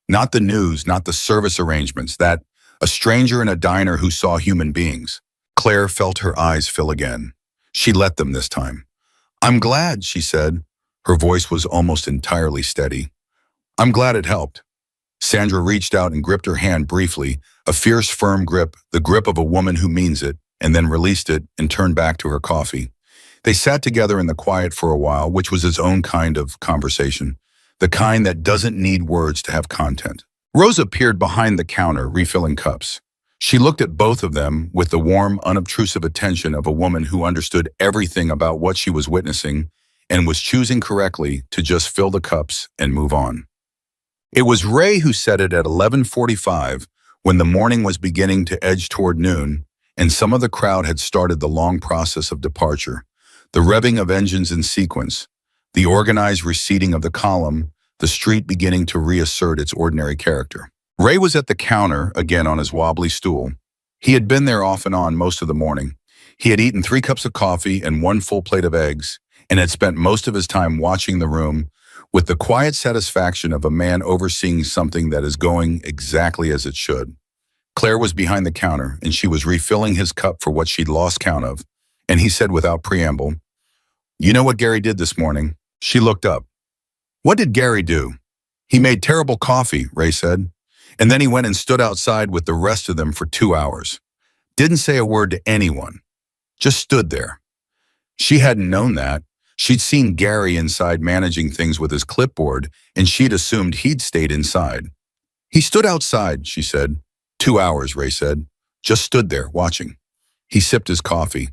A: Not the news, not the service arrangements, that a stranger in a diner who saw human beings. Claire felt her eyes fill again. She let them this time. I'm glad, she said. Her voice was almost entirely steady. I'm glad it helped. Sandra reached out and gripped her hand briefly, a fierce, firm grip, the grip of a woman who means it, and then released it and turned back to her coffee. They sat together in the quiet for a while, which was its own kind of conversation, the kind that doesn't need words to have content. Rose appeared behind the counter, refilling cups. She looked at both of them with the warm, unobtrusive attention of a woman who understood everything about what she was witnessing and was choosing correctly to just fill the cups and move on. It was Ray who said it at 11:45 when the morning was beginning to edge toward noon and some of the crowd had started the long process of departure, the revving of engines in sequence, the organized receding of the column, the street beginning to reassert its ordinary character. Ray was at the counter, again on his wobbly stool. He had been there off and on most of the morning. He had eaten 3 cups of coffee and 1 full plate of eggs and had spent most of his time watching the room with the quiet satisfaction of a man overseeing something that is going exactly as it should. Claire was behind the counter, and she was refilling his cup for what she'd lost count of, and he said without preamble, You know what Gary did this morning? She looked up. What did Gary do? He made terrible coffee, Ray said, and then he went and stood outside with the rest of them for 2 hours. Didn't say a word to anyone. Just stood there. She hadn't known that. She'd seen Gary inside managing things with his clipboard, and she'd assumed he'd stayed inside. He stood outside, she said. 2 hours, Ray said. Just stood there, watching. He sipped his coffee.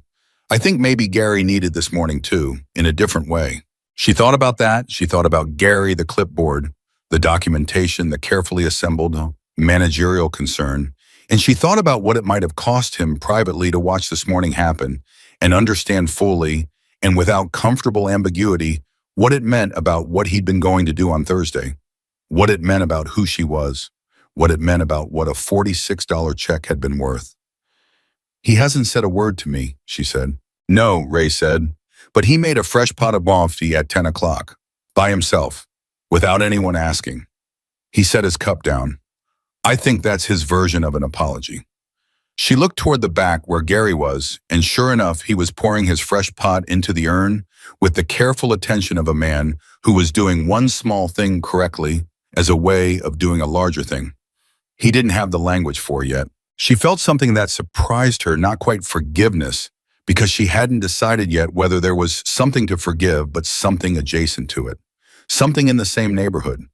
A: I think maybe Gary needed this morning too, in a different way. She thought about that. She thought about Gary, the clipboard, the documentation, the carefully assembled managerial concern, and she thought about what it might have cost him privately to watch this morning happen and understand fully and without comfortable ambiguity what it meant about what he'd been going to do on Thursday, what it meant about who she was, what it meant about what a $46 check had been worth. He hasn't said a word to me, she said. No, Ray said, but he made a fresh pot of coffee at 10 o'clock, by himself, without anyone asking. He set his cup down. I think that's his version of an apology. She looked toward the back where Gary was, and sure enough, he was pouring his fresh pot into the urn with the careful attention of a man who was doing one small thing correctly as a way of doing a larger thing. He didn't have the language for yet. She felt something that surprised her, not quite forgiveness, because she hadn't decided yet whether there was something to forgive, but something adjacent to it, something in the same neighborhood.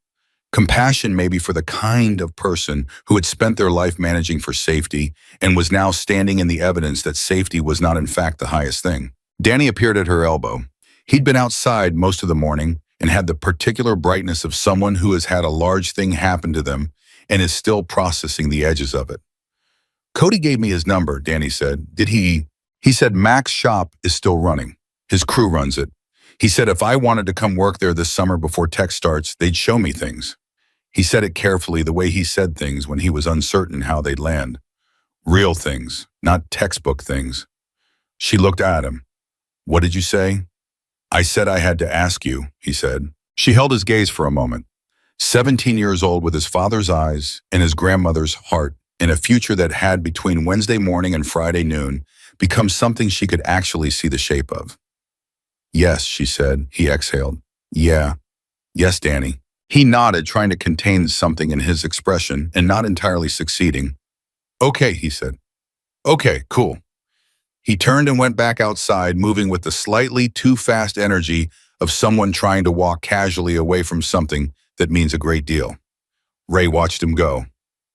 A: Compassion maybe for the kind of person who had spent their life managing for safety and was now standing in the evidence that safety was not in fact the highest thing. Danny appeared at her elbow. He'd been outside most of the morning and had the particular brightness of someone who has had a large thing happen to them and is still processing the edges of it. Cody gave me his number, Danny said. Did he? He said Mac's shop is still running. His crew runs it. He said if I wanted to come work there this summer before tech starts, they'd show me things. He said it carefully, the way he said things when he was uncertain how they'd land. Real things, not textbook things. She looked at him. What did you say? I said I had to ask you, he said. She held his gaze for a moment. 17 years old with his father's eyes and his grandmother's heart in a future that had between Wednesday morning and Friday noon become something she could actually see the shape of. Yes, she said. He exhaled. Yeah. Yes, Danny. He nodded, trying to contain something in his expression and not entirely succeeding. Okay, he said. Okay, cool. He turned and went back outside, moving with the slightly too fast energy of someone trying to walk casually away from something that means a great deal. Ray watched him go.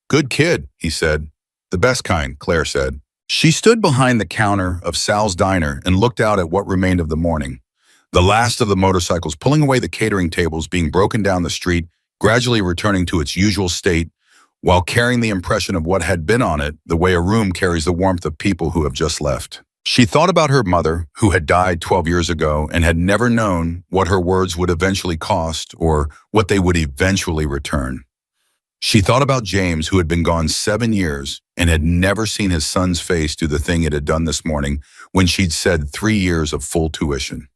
A: Good kid, he said. The best kind, Claire said. She stood behind the counter of Sal's diner and looked out at what remained of the morning. The last of the motorcycles pulling away the catering tables being broken down the street, gradually returning to its usual state, while carrying the impression of what had been on it, the way a room carries the warmth of people who have just left. She thought about her mother, who had died 12 years ago and had never known what her words would eventually cost or what they would eventually return. She thought about James, who had been gone 7 years and had never seen his son's face do the thing it had done this morning when she'd said 3 years of full tuition.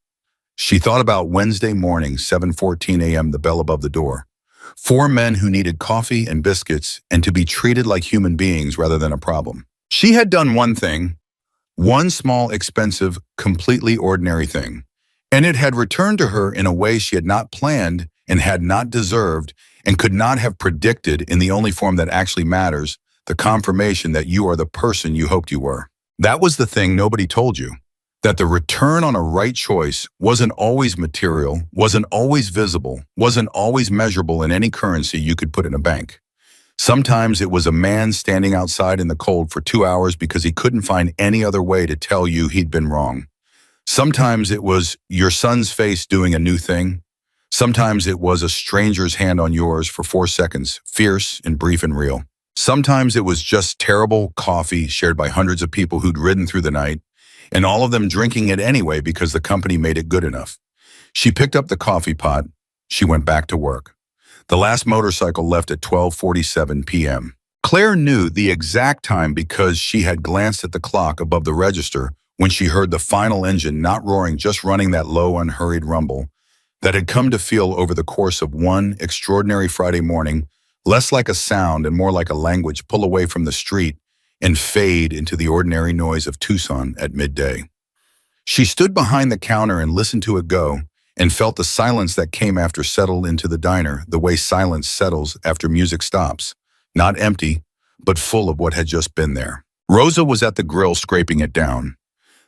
A: She thought about Wednesday morning, 7:14 a.m., the bell above the door. 4 men who needed coffee and biscuits and to be treated like human beings rather than a problem. She had done one thing, one small, expensive, completely ordinary thing, and it had returned to her in a way she had not planned and had not deserved and could not have predicted in the only form that actually matters, the confirmation that you are the person you hoped you were. That was the thing nobody told you. That the return on a right choice wasn't always material, wasn't always visible, wasn't always measurable in any currency you could put in a bank. Sometimes it was a man standing outside in the cold for 2 hours because he couldn't find any other way to tell you he'd been wrong. Sometimes it was your son's face doing a new thing. Sometimes it was a stranger's hand on yours for 4 seconds, fierce and brief and real. Sometimes it was just terrible coffee shared by hundreds of people who'd ridden through the night, and all of them drinking it anyway because the company made it good enough. She picked up the coffee pot. She went back to work. The last motorcycle left at 12:47 p.m. Claire knew the exact time because she had glanced at the clock above the register when she heard the final engine not roaring, just running that low, unhurried rumble that had come to feel over the course of one extraordinary Friday morning, less like a sound and more like a language, pull away from the street and fade into the ordinary noise of Tucson at midday. She stood behind the counter and listened to it go and felt the silence that came after settled into the diner, the way silence settles after music stops, not empty, but full of what had just been there. Rosa was at the grill scraping it down.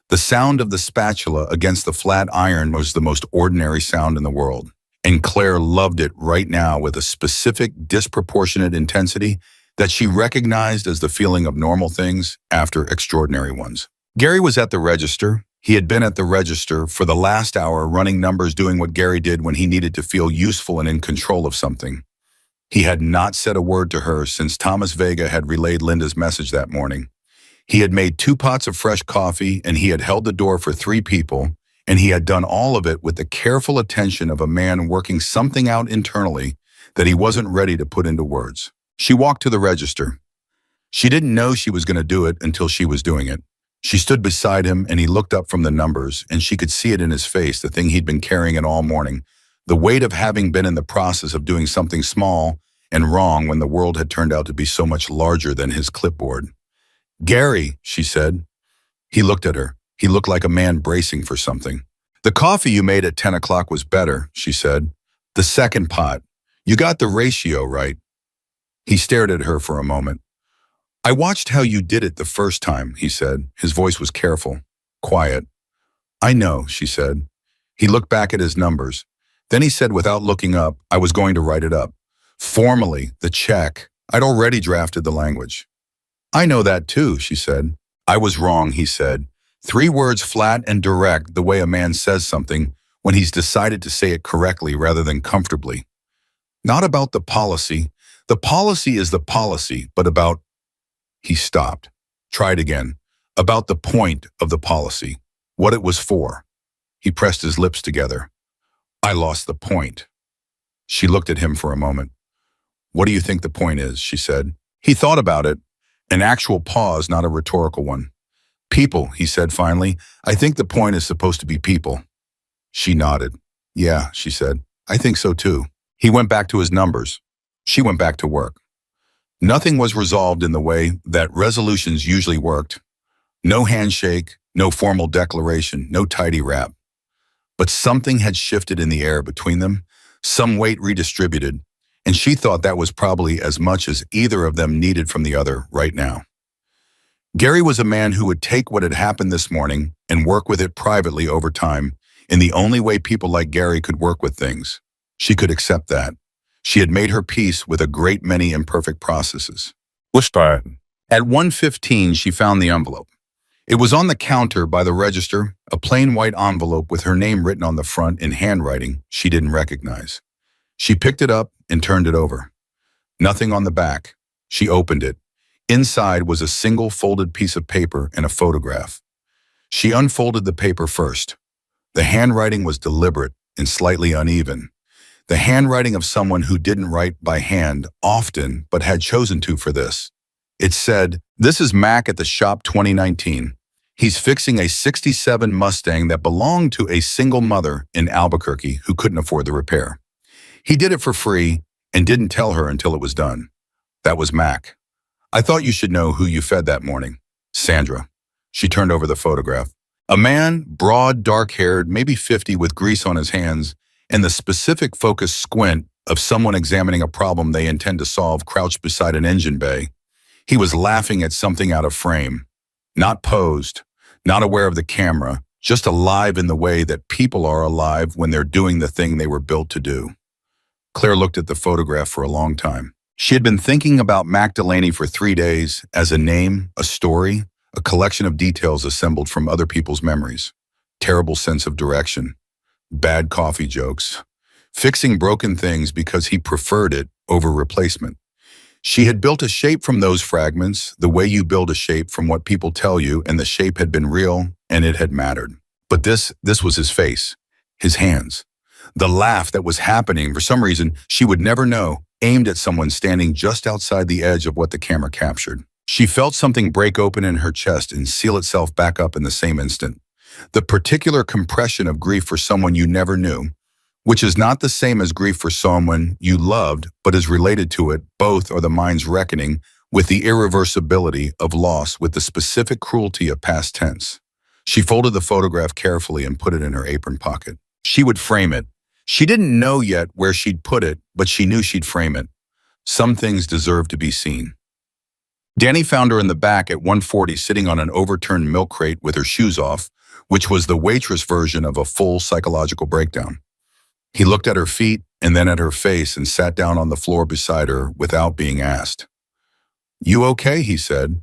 A: The sound of the spatula against the flat iron was the most ordinary sound in the world, and Claire loved it right now with a specific, disproportionate intensity that she recognized as the feeling of normal things after extraordinary ones. Gary was at the register. He had been at the register for the last hour, running numbers, doing what Gary did when he needed to feel useful and in control of something. He had not said a word to her since Thomas Vega had relayed Linda's message that morning. He had made 2 pots of fresh coffee, and he had held the door for 3 people, and he had done all of it with the careful attention of a man working something out internally that he wasn't ready to put into words. She walked to the register. She didn't know she was going to do it until she was doing it. She stood beside him, and he looked up from the numbers, and she could see it in his face, the thing he'd been carrying it all morning, the weight of having been in the process of doing something small and wrong when the world had turned out to be so much larger than his clipboard. Gary, she said. He looked at her. He looked like a man bracing for something. The coffee you made at 10 o'clock was better, she said. The second pot. You got the ratio right. He stared at her for a moment. I watched how you did it the first time, he said. His voice was careful, quiet. I know, she said. He looked back at his numbers. Then he said without looking up, I was going to write it up. Formally, the check. I'd already drafted the language. I know that too, she said. I was wrong, he said. 3 words flat and direct, the way a man says something when he's decided to say it correctly rather than comfortably. Not about the policy. The policy is the policy, but about... He stopped. Try it again. About the point of the policy. What it was for. He pressed his lips together. I lost the point. She looked at him for a moment. What do you think the point is? She said. He thought about it. An actual pause, not a rhetorical one. People, he said finally. I think the point is supposed to be people. She nodded. Yeah, she said. I think so too. He went back to his numbers. She went back to work. Nothing was resolved in the way that resolutions usually worked. No handshake, no formal declaration, no tidy wrap. But something had shifted in the air between them, some weight redistributed, and she thought that was probably as much as either of them needed from the other right now. Gary was a man who would take what had happened this morning and work with it privately over time, in the only way people like Gary could work with things. She could accept that. She had made her peace with a great many imperfect processes. At 1:15, she found the envelope. It was on the counter by the register, a plain white envelope with her name written on the front in handwriting she didn't recognize. She picked it up and turned it over. Nothing on the back. She opened it. Inside was a single folded piece of paper and a photograph. She unfolded the paper first. The handwriting was deliberate and slightly uneven. The handwriting of someone who didn't write by hand often but had chosen to for this. It said, "This is Mac at the shop 2019. He's fixing a 67 Mustang that belonged to a single mother in Albuquerque who couldn't afford the repair. He did it for free and didn't tell her until it was done. That was Mac. I thought you should know who you fed that morning. Sandra." She turned over the photograph. A man, broad, dark-haired, maybe 50, with grease on his hands, and the specific focused squint of someone examining a problem they intend to solve, crouched beside an engine bay. He was laughing at something out of frame. Not posed, not aware of the camera, just alive in the way that people are alive when they're doing the thing they were built to do. Claire looked at the photograph for a long time. She had been thinking about Mac Delaney for 3 days as a name, a story, a collection of details assembled from other people's memories. Terrible sense of direction. Bad coffee jokes. Fixing broken things because he preferred it over replacement. She had built a shape from those fragments, the way you build a shape from what people tell you, and the shape had been real and it had mattered. But this was his face, his hands. The laugh that was happening, for some reason she would never know, aimed at someone standing just outside the edge of what the camera captured. She felt something break open in her chest and seal itself back up in the same instant. The particular compression of grief for someone you never knew, which is not the same as grief for someone you loved, but is related to it. Both are the mind's reckoning with the irreversibility of loss, with the specific cruelty of past tense. She folded the photograph carefully and put it in her apron pocket. She would frame it. She didn't know yet where she'd put it, but she knew she'd frame it. Some things deserve to be seen. Danny found her in the back at 1:40, sitting on an overturned milk crate with her shoes off, which was the Waitress version of a full psychological breakdown. He looked at her feet and then at her face and sat down on the floor beside her without being asked. "You okay?" he said.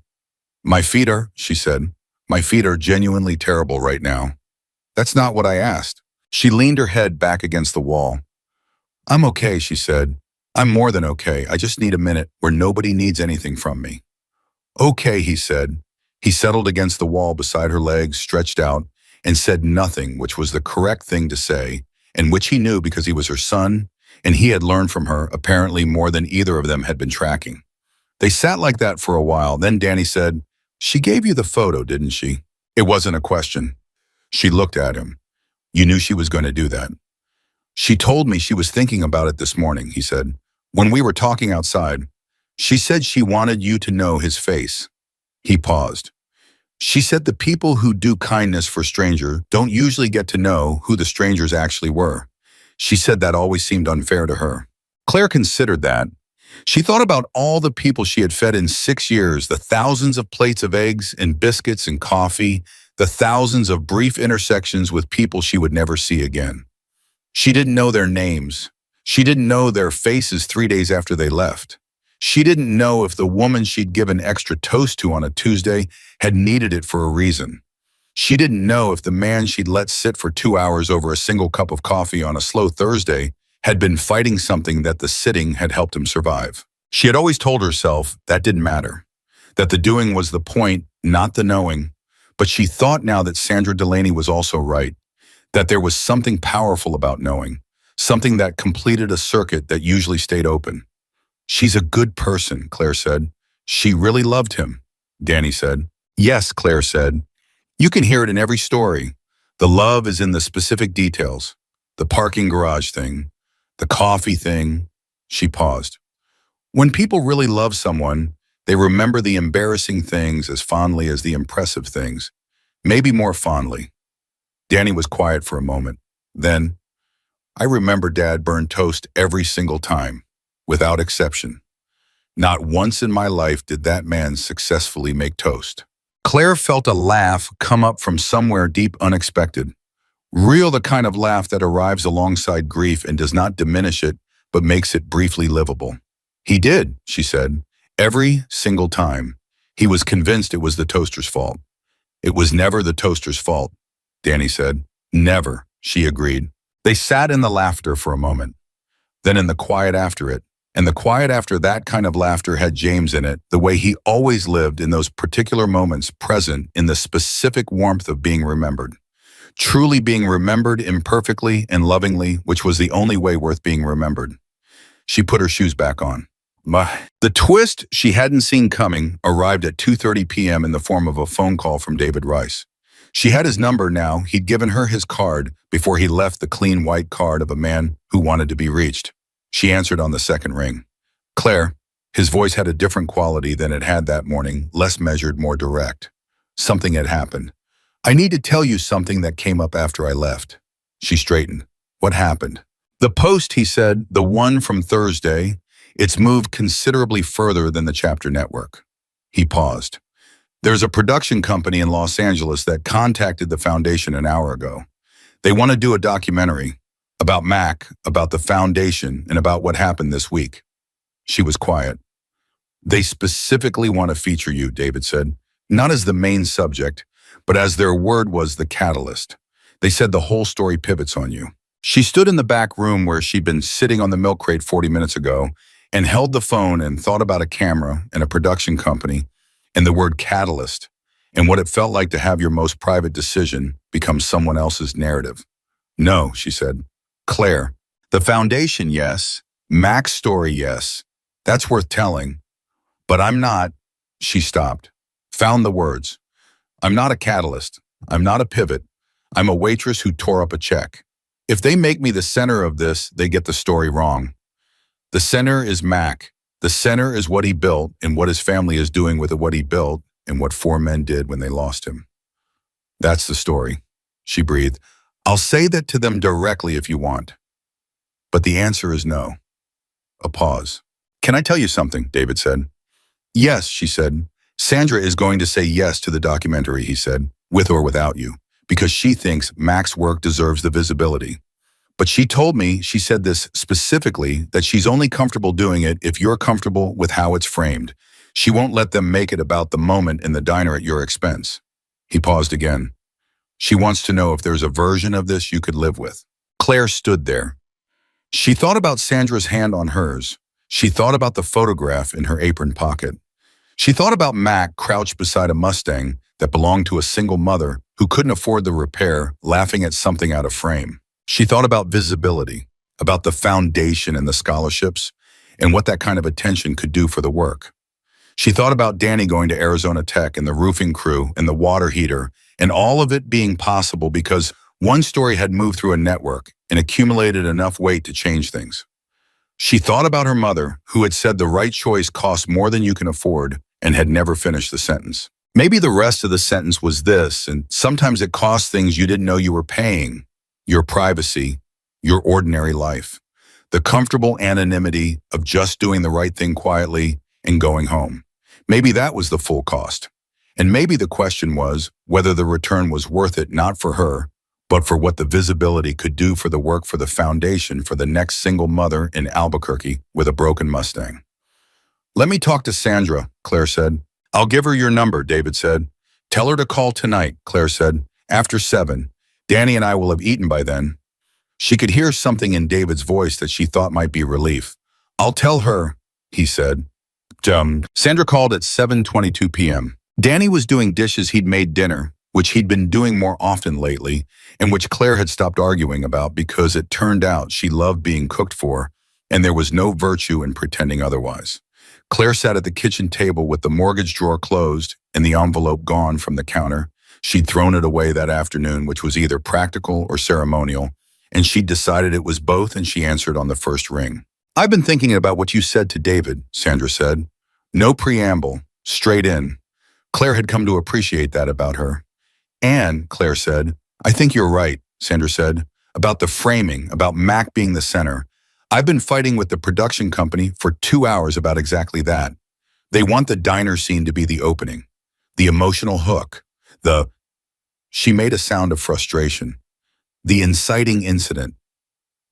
A: "My feet are," she said. "My feet are genuinely terrible right now." "That's not what I asked." She leaned her head back against the wall. "I'm okay," she said. "I'm more than okay. I just need a minute where nobody needs anything from me." "Okay," he said. He settled against the wall beside her legs, stretched out, and said nothing, which was the correct thing to say, and which he knew because he was her son, and he had learned from her, apparently more than either of them had been tracking. They sat like that for a while. Then Danny said, "She gave you the photo, didn't she?" It wasn't a question. She looked at him. "You knew she was going to do that." "She told me she was thinking about it this morning," he said, "when we were talking outside. She said she wanted you to know his face." He paused. "She said the people who do kindness for strangers don't usually get to know who the strangers actually were. She said that always seemed unfair to her." Claire considered that. She thought about all the people she had fed in 6 years, the thousands of plates of eggs and biscuits and coffee, the thousands of brief intersections with people she would never see again. She didn't know their names. She didn't know their faces 3 days after they left. She didn't know if the woman she'd given extra toast to on a Tuesday had needed it for a reason. She didn't know if the man she'd let sit for 2 hours over a single cup of coffee on a slow Thursday had been fighting something that the sitting had helped him survive. She had always told herself that didn't matter. that the doing was the point, not the knowing. But she thought now that Sandra Delaney was also right, that there was something powerful about knowing, something that completed a circuit that usually stayed open. She's a good person, Claire said. She really loved him, Danny said. Yes, Claire said. You can hear it in every story. The love is in the specific details. The parking garage thing, the coffee thing. She paused. When people really love someone, they remember the embarrassing things as fondly as the impressive things, maybe more fondly. Danny was quiet for a moment. Then, I remember Dad burned toast every single time, without exception. Not once in my life did that man successfully make toast. Claire felt a laugh come up from somewhere deep unexpected. Real, the kind of laugh that arrives alongside grief and does not diminish it, but makes it briefly livable. He did, she said, every single time. He was convinced it was the toaster's fault. It was never the toaster's fault, Danny said. Never, she agreed. They sat in the laughter for a moment, then in the quiet after it. And the quiet after that kind of laughter had James in it, the way he always lived in those particular moments, present in the specific warmth of being remembered. Truly being remembered imperfectly and lovingly, which was the only way worth being remembered. She put her shoes back on. The twist she hadn't seen coming arrived at 2:30 p.m. in the form of a phone call from David Rice. She had his number now. He'd given her his card before he left the clean white card of a man who wanted to be reached. She answered on the second ring. Claire, his voice had a different quality than it had that morning, less measured, more direct. Something had happened. I need to tell you something that came up after I left. She straightened. What happened? The Post, he said, the one from Thursday, it's moved considerably further than the Chapter Network. He paused. There's a production company in Los Angeles that contacted the foundation an hour ago. They want to do a documentary about Mac, about the foundation, and about what happened this week. She was quiet. They specifically want to feature you, David said, not as the main subject, but as their word was the catalyst. They said the whole story pivots on you. She stood in the back room where she'd been sitting on the milk crate 40 minutes ago and held the phone and thought about a camera and a production company and the word catalyst and what it felt like to have your most private decision become someone else's narrative. No, she said. Claire, the foundation, yes. Mac's story, yes. That's worth telling. But I'm not, she stopped. Found the words. I'm not a catalyst. I'm not a pivot. I'm a waitress who tore up a check. If they make me the center of this, they get the story wrong. The center is Mac. The center is what he built and what his family is doing with what he built and what four men did when they lost him. That's the story, she breathed. I'll say that to them directly if you want. But the answer is no. A pause. Can I tell you something? David said. Yes, she said. Sandra is going to say yes to the documentary, he said, with or without you, because she thinks Mac's work deserves the visibility. But she told me, she said this specifically, that she's only comfortable doing it if you're comfortable with how it's framed. She won't let them make it about the moment in the diner at your expense. He paused again. She wants to know if there's a version of this you could live with. Claire stood there. She thought about Sandra's hand on hers. She thought about the photograph in her apron pocket. She thought about Mac crouched beside a Mustang that belonged to a single mother who couldn't afford the repair, laughing at something out of frame. She thought about visibility, about the foundation and the scholarships, and what that kind of attention could do for the work. She thought about Danny going to Arizona Tech and the roofing crew and the water heater, and all of it being possible because one story had moved through a network and accumulated enough weight to change things. She thought about her mother, who had said the right choice costs more than you can afford, and had never finished the sentence. Maybe the rest of the sentence was this, and sometimes it costs things you didn't know you were paying. Your privacy, your ordinary life, the comfortable anonymity of just doing the right thing quietly and going home. Maybe that was the full cost. And maybe the question was whether the return was worth it, not for her, but for what the visibility could do for the work for the foundation for the next single mother in Albuquerque with a broken Mustang. Let me talk to Sandra, Claire said. I'll give her your number, David said. Tell her to call tonight, Claire said, after 7. Danny and I will have eaten by then. She could hear something in David's voice that she thought might be relief. I'll tell her, he said. Sandra called at 7:22 p.m. Danny was doing dishes he'd made dinner, which he'd been doing more often lately, and which Claire had stopped arguing about because it turned out she loved being cooked for, and there was no virtue in pretending otherwise. Claire sat at the kitchen table with the mortgage drawer closed and the envelope gone from the counter. She'd thrown it away that afternoon, which was either practical or ceremonial, and she'd decided it was both, and she answered on the first ring. "I've been thinking about what you said to David," Sandra said. No preamble, straight in. Claire had come to appreciate that about her. "And," Claire said, "I think you're right," Sandra said, "about the framing, about Mac being the center. I've been fighting with the production company for 2 hours about exactly that. They want the diner scene to be the opening, the emotional hook, she made a sound of frustration, the inciting incident.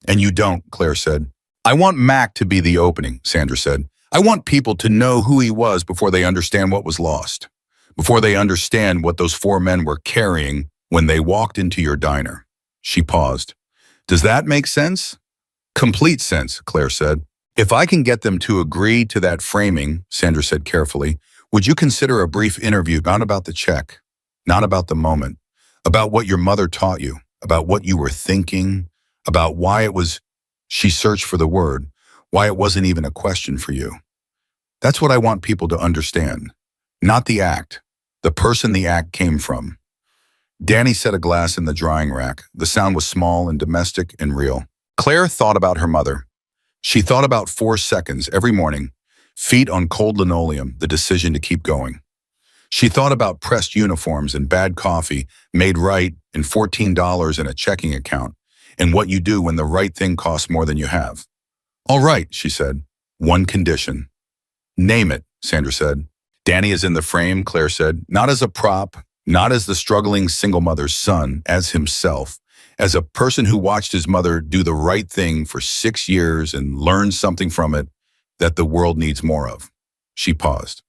A: "And you don't," Claire said. "I want Mac to be the opening," Sandra said. "I want people to know who he was before they understand what was lost, before they understand what those 4 men were carrying when they walked into your diner." She paused. "Does that make sense?" "Complete sense," Claire said. "If I can get them to agree to that framing," Sandra said carefully, "would you consider a brief interview, not about the check, not about the moment, about what your mother taught you, about what you were thinking, about why it was," she searched for the word, "why it wasn't even a question for you. That's what I want people to understand. Not the act, the person the act came from." Danny set a glass in the drying rack. The sound was small and domestic and real. Claire thought about her mother. She thought about 4 seconds every morning, feet on cold linoleum, the decision to keep going. She thought about pressed uniforms and bad coffee made right and $14 in a checking account, and what you do when the right thing costs more than you have. "All right," she said. "One condition." "Name it," Sandra said. "Danny is in the frame," Claire said, "not as a prop, not as the struggling single mother's son, as himself, as a person who watched his mother do the right thing for 6 years and learned something from it that the world needs more of." She paused.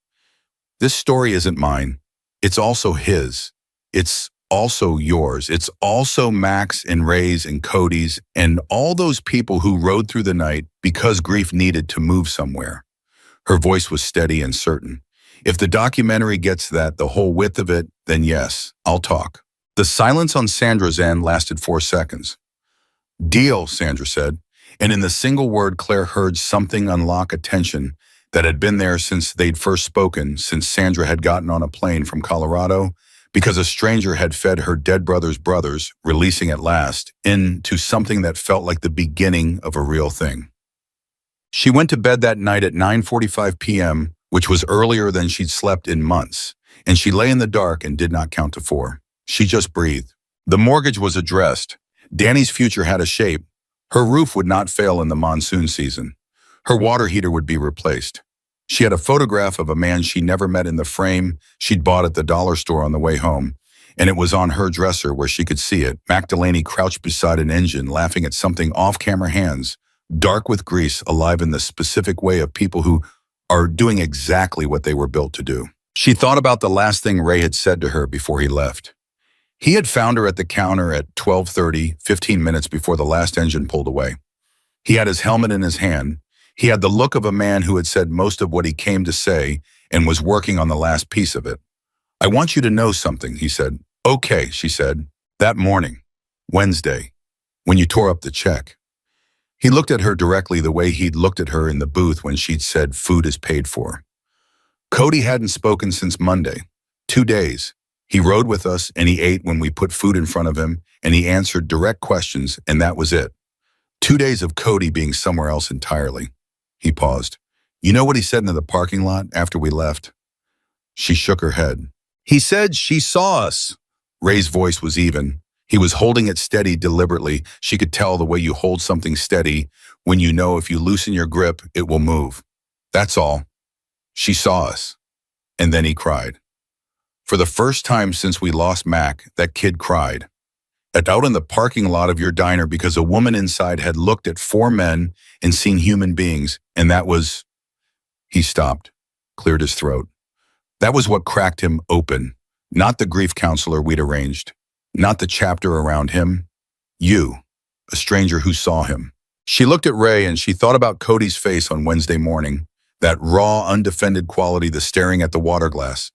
A: "This story isn't mine. It's also his. It's also yours. It's also Max and Ray's and Cody's and all those people who rode through the night because grief needed to move somewhere." Her voice was steady and certain. "If the documentary gets that, the whole width of it, then yes, I'll talk." The silence on Sandra's end lasted 4 seconds. "Deal," Sandra said, and in the single word Claire heard something unlock a tension that had been there since they'd first spoken, since Sandra had gotten on a plane from Colorado, because a stranger had fed her dead brother's brothers, releasing at last, into something that felt like the beginning of a real thing. She went to bed that night at 9:45 p.m., which was earlier than she'd slept in months, and she lay in the dark and did not count to 4. She just breathed. The mortgage was addressed. Danny's future had a shape. Her roof would not fail in the monsoon season. Her water heater would be replaced. She had a photograph of a man she never met in the frame she'd bought at the dollar store on the way home, and it was on her dresser where she could see it. Mac Delaney crouched beside an engine, laughing at something off-camera, hands dark with grease, alive in the specific way of people who are doing exactly what they were built to do. She thought about the last thing Ray had said to her before he left. He had found her at the counter at 12:30, 15 minutes before the last engine pulled away. He had his helmet in his hand. He had the look of a man who had said most of what he came to say and was working on the last piece of it. "I want you to know something," he said. "Okay," she said. "That morning, Wednesday, when you tore up the check." He looked at her directly the way he'd looked at her in the booth when she'd said food is paid for. Cody hadn't spoken since Monday. 2 days. He rode with us and he ate when we put food in front of him and he answered direct questions, and that was it. 2 days of Cody being somewhere else entirely. He paused. "You know what he said in the parking lot after we left?" She shook her head. "He said she saw us." Ray's voice was even. He was holding it steady deliberately. She could tell the way you hold something steady when you know if you loosen your grip, it will move. "That's all. She saw us." And then he cried. For the first time since we lost Mac, that kid cried. Out in the parking lot of your diner because a woman inside had looked at 4 men and seen human beings, and that was... He stopped, cleared his throat. That was what cracked him open, not the grief counselor we'd arranged, not the chapter around him. You, a stranger who saw him. She looked at Ray and she thought about Cody's face on Wednesday morning, that raw, undefended quality, the staring at the water glass.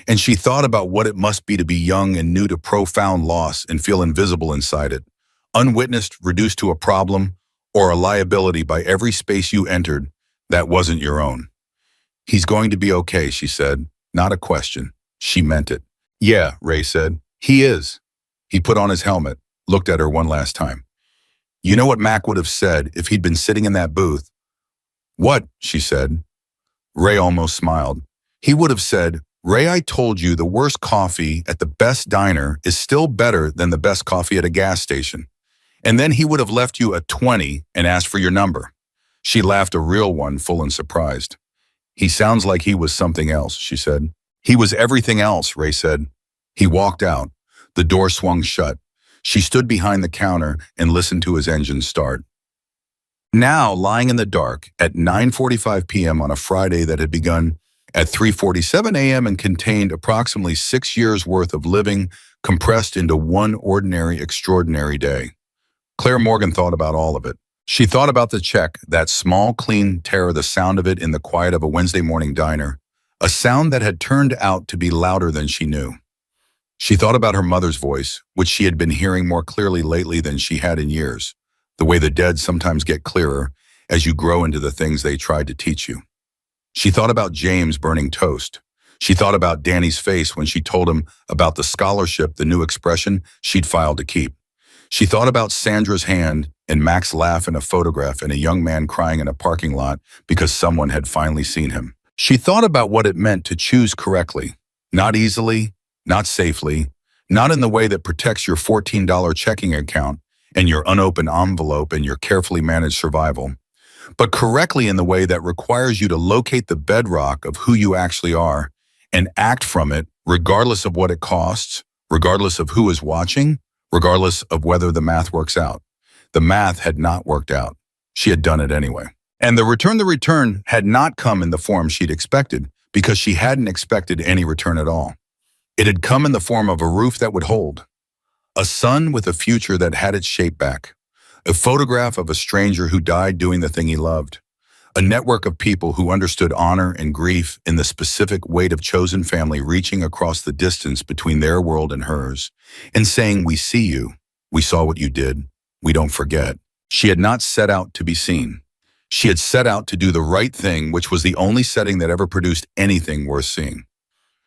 A: And she thought about what it must be to be young and new to profound loss and feel invisible inside it, unwitnessed, reduced to a problem or a liability by every space you entered that wasn't your own. He's going to be okay, she said, not a question. She meant it. Yeah, Ray said. He is. He put on his helmet, looked at her one last time. You know what Mac would have said if he'd been sitting in that booth? What? She said. Ray almost smiled. He would have said, Ray, I told you the worst coffee at the best diner is still better than the best coffee at a gas station. And then he would have left you a 20 and asked for your number. She laughed, a real one, full and surprised. He sounds like he was something else, she said. He was everything else, Ray said. He walked out. The door swung shut. She stood behind the counter and listened to his engine start. Now, lying in the dark at 9:45 p.m. on a Friday that had begun at 3:47 a.m. and contained approximately 6 years' worth of living compressed into one ordinary, extraordinary day. Claire Morgan thought about all of it. She thought about the check, that small, clean terror, the sound of it in the quiet of a Wednesday morning diner, a sound that had turned out to be louder than she knew. She thought about her mother's voice, which she had been hearing more clearly lately than she had in years, the way the dead sometimes get clearer as you grow into the things they tried to teach you. She thought about James burning toast. She thought about Danny's face when she told him about the scholarship, the new expression she'd filed to keep. She thought about Sandra's hand and Mac's laugh in a photograph and a young man crying in a parking lot because someone had finally seen him. She thought about what it meant to choose correctly, not easily, not safely, not in the way that protects your $14 checking account and your unopened envelope and your carefully managed survival, but correctly in the way that requires you to locate the bedrock of who you actually are and act from it regardless of what it costs, regardless of who is watching, regardless of whether the math works out. The math had not worked out. She had done it anyway. And the return had not come in the form she'd expected because she hadn't expected any return at all. It had come in the form of a roof that would hold, a sun with a future that had its shape back, a photograph of a stranger who died doing the thing he loved, a network of people who understood honor and grief in the specific weight of chosen family reaching across the distance between their world and hers, and saying, we see you, we saw what you did, we don't forget. She had not set out to be seen. She had set out to do the right thing, which was the only setting that ever produced anything worth seeing.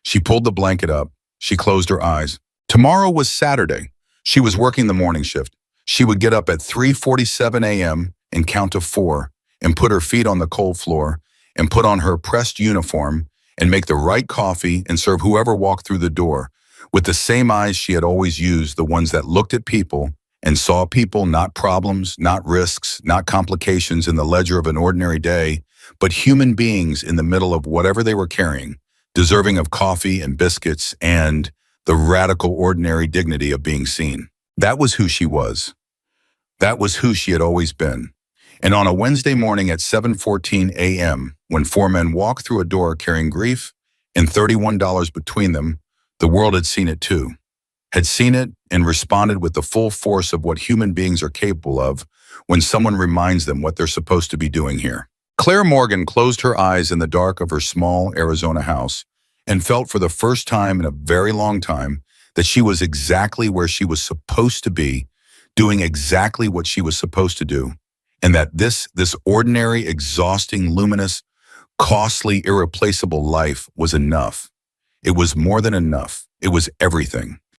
A: She pulled the blanket up. She closed her eyes. Tomorrow was Saturday. She was working the morning shift. She would get up at 3:47 a.m. and count to 4 and put her feet on the cold floor and put on her pressed uniform and make the right coffee and serve whoever walked through the door with the same eyes she had always used, the ones that looked at people and saw people, not problems, not risks, not complications in the ledger of an ordinary day, but human beings in the middle of whatever they were carrying, deserving of coffee and biscuits and the radical ordinary dignity of being seen. That was who she was. That was who she had always been. And on a Wednesday morning at 7:14 a.m., when 4 men walked through a door carrying grief and $31 between them, the world had seen it too. Had seen it and responded with the full force of what human beings are capable of when someone reminds them what they're supposed to be doing here. Claire Morgan closed her eyes in the dark of her small Arizona house and felt for the first time in a very long time that she was exactly where she was supposed to be, doing exactly what she was supposed to do, and that this ordinary, exhausting, luminous, costly, irreplaceable life was enough. It was more than enough. It was everything.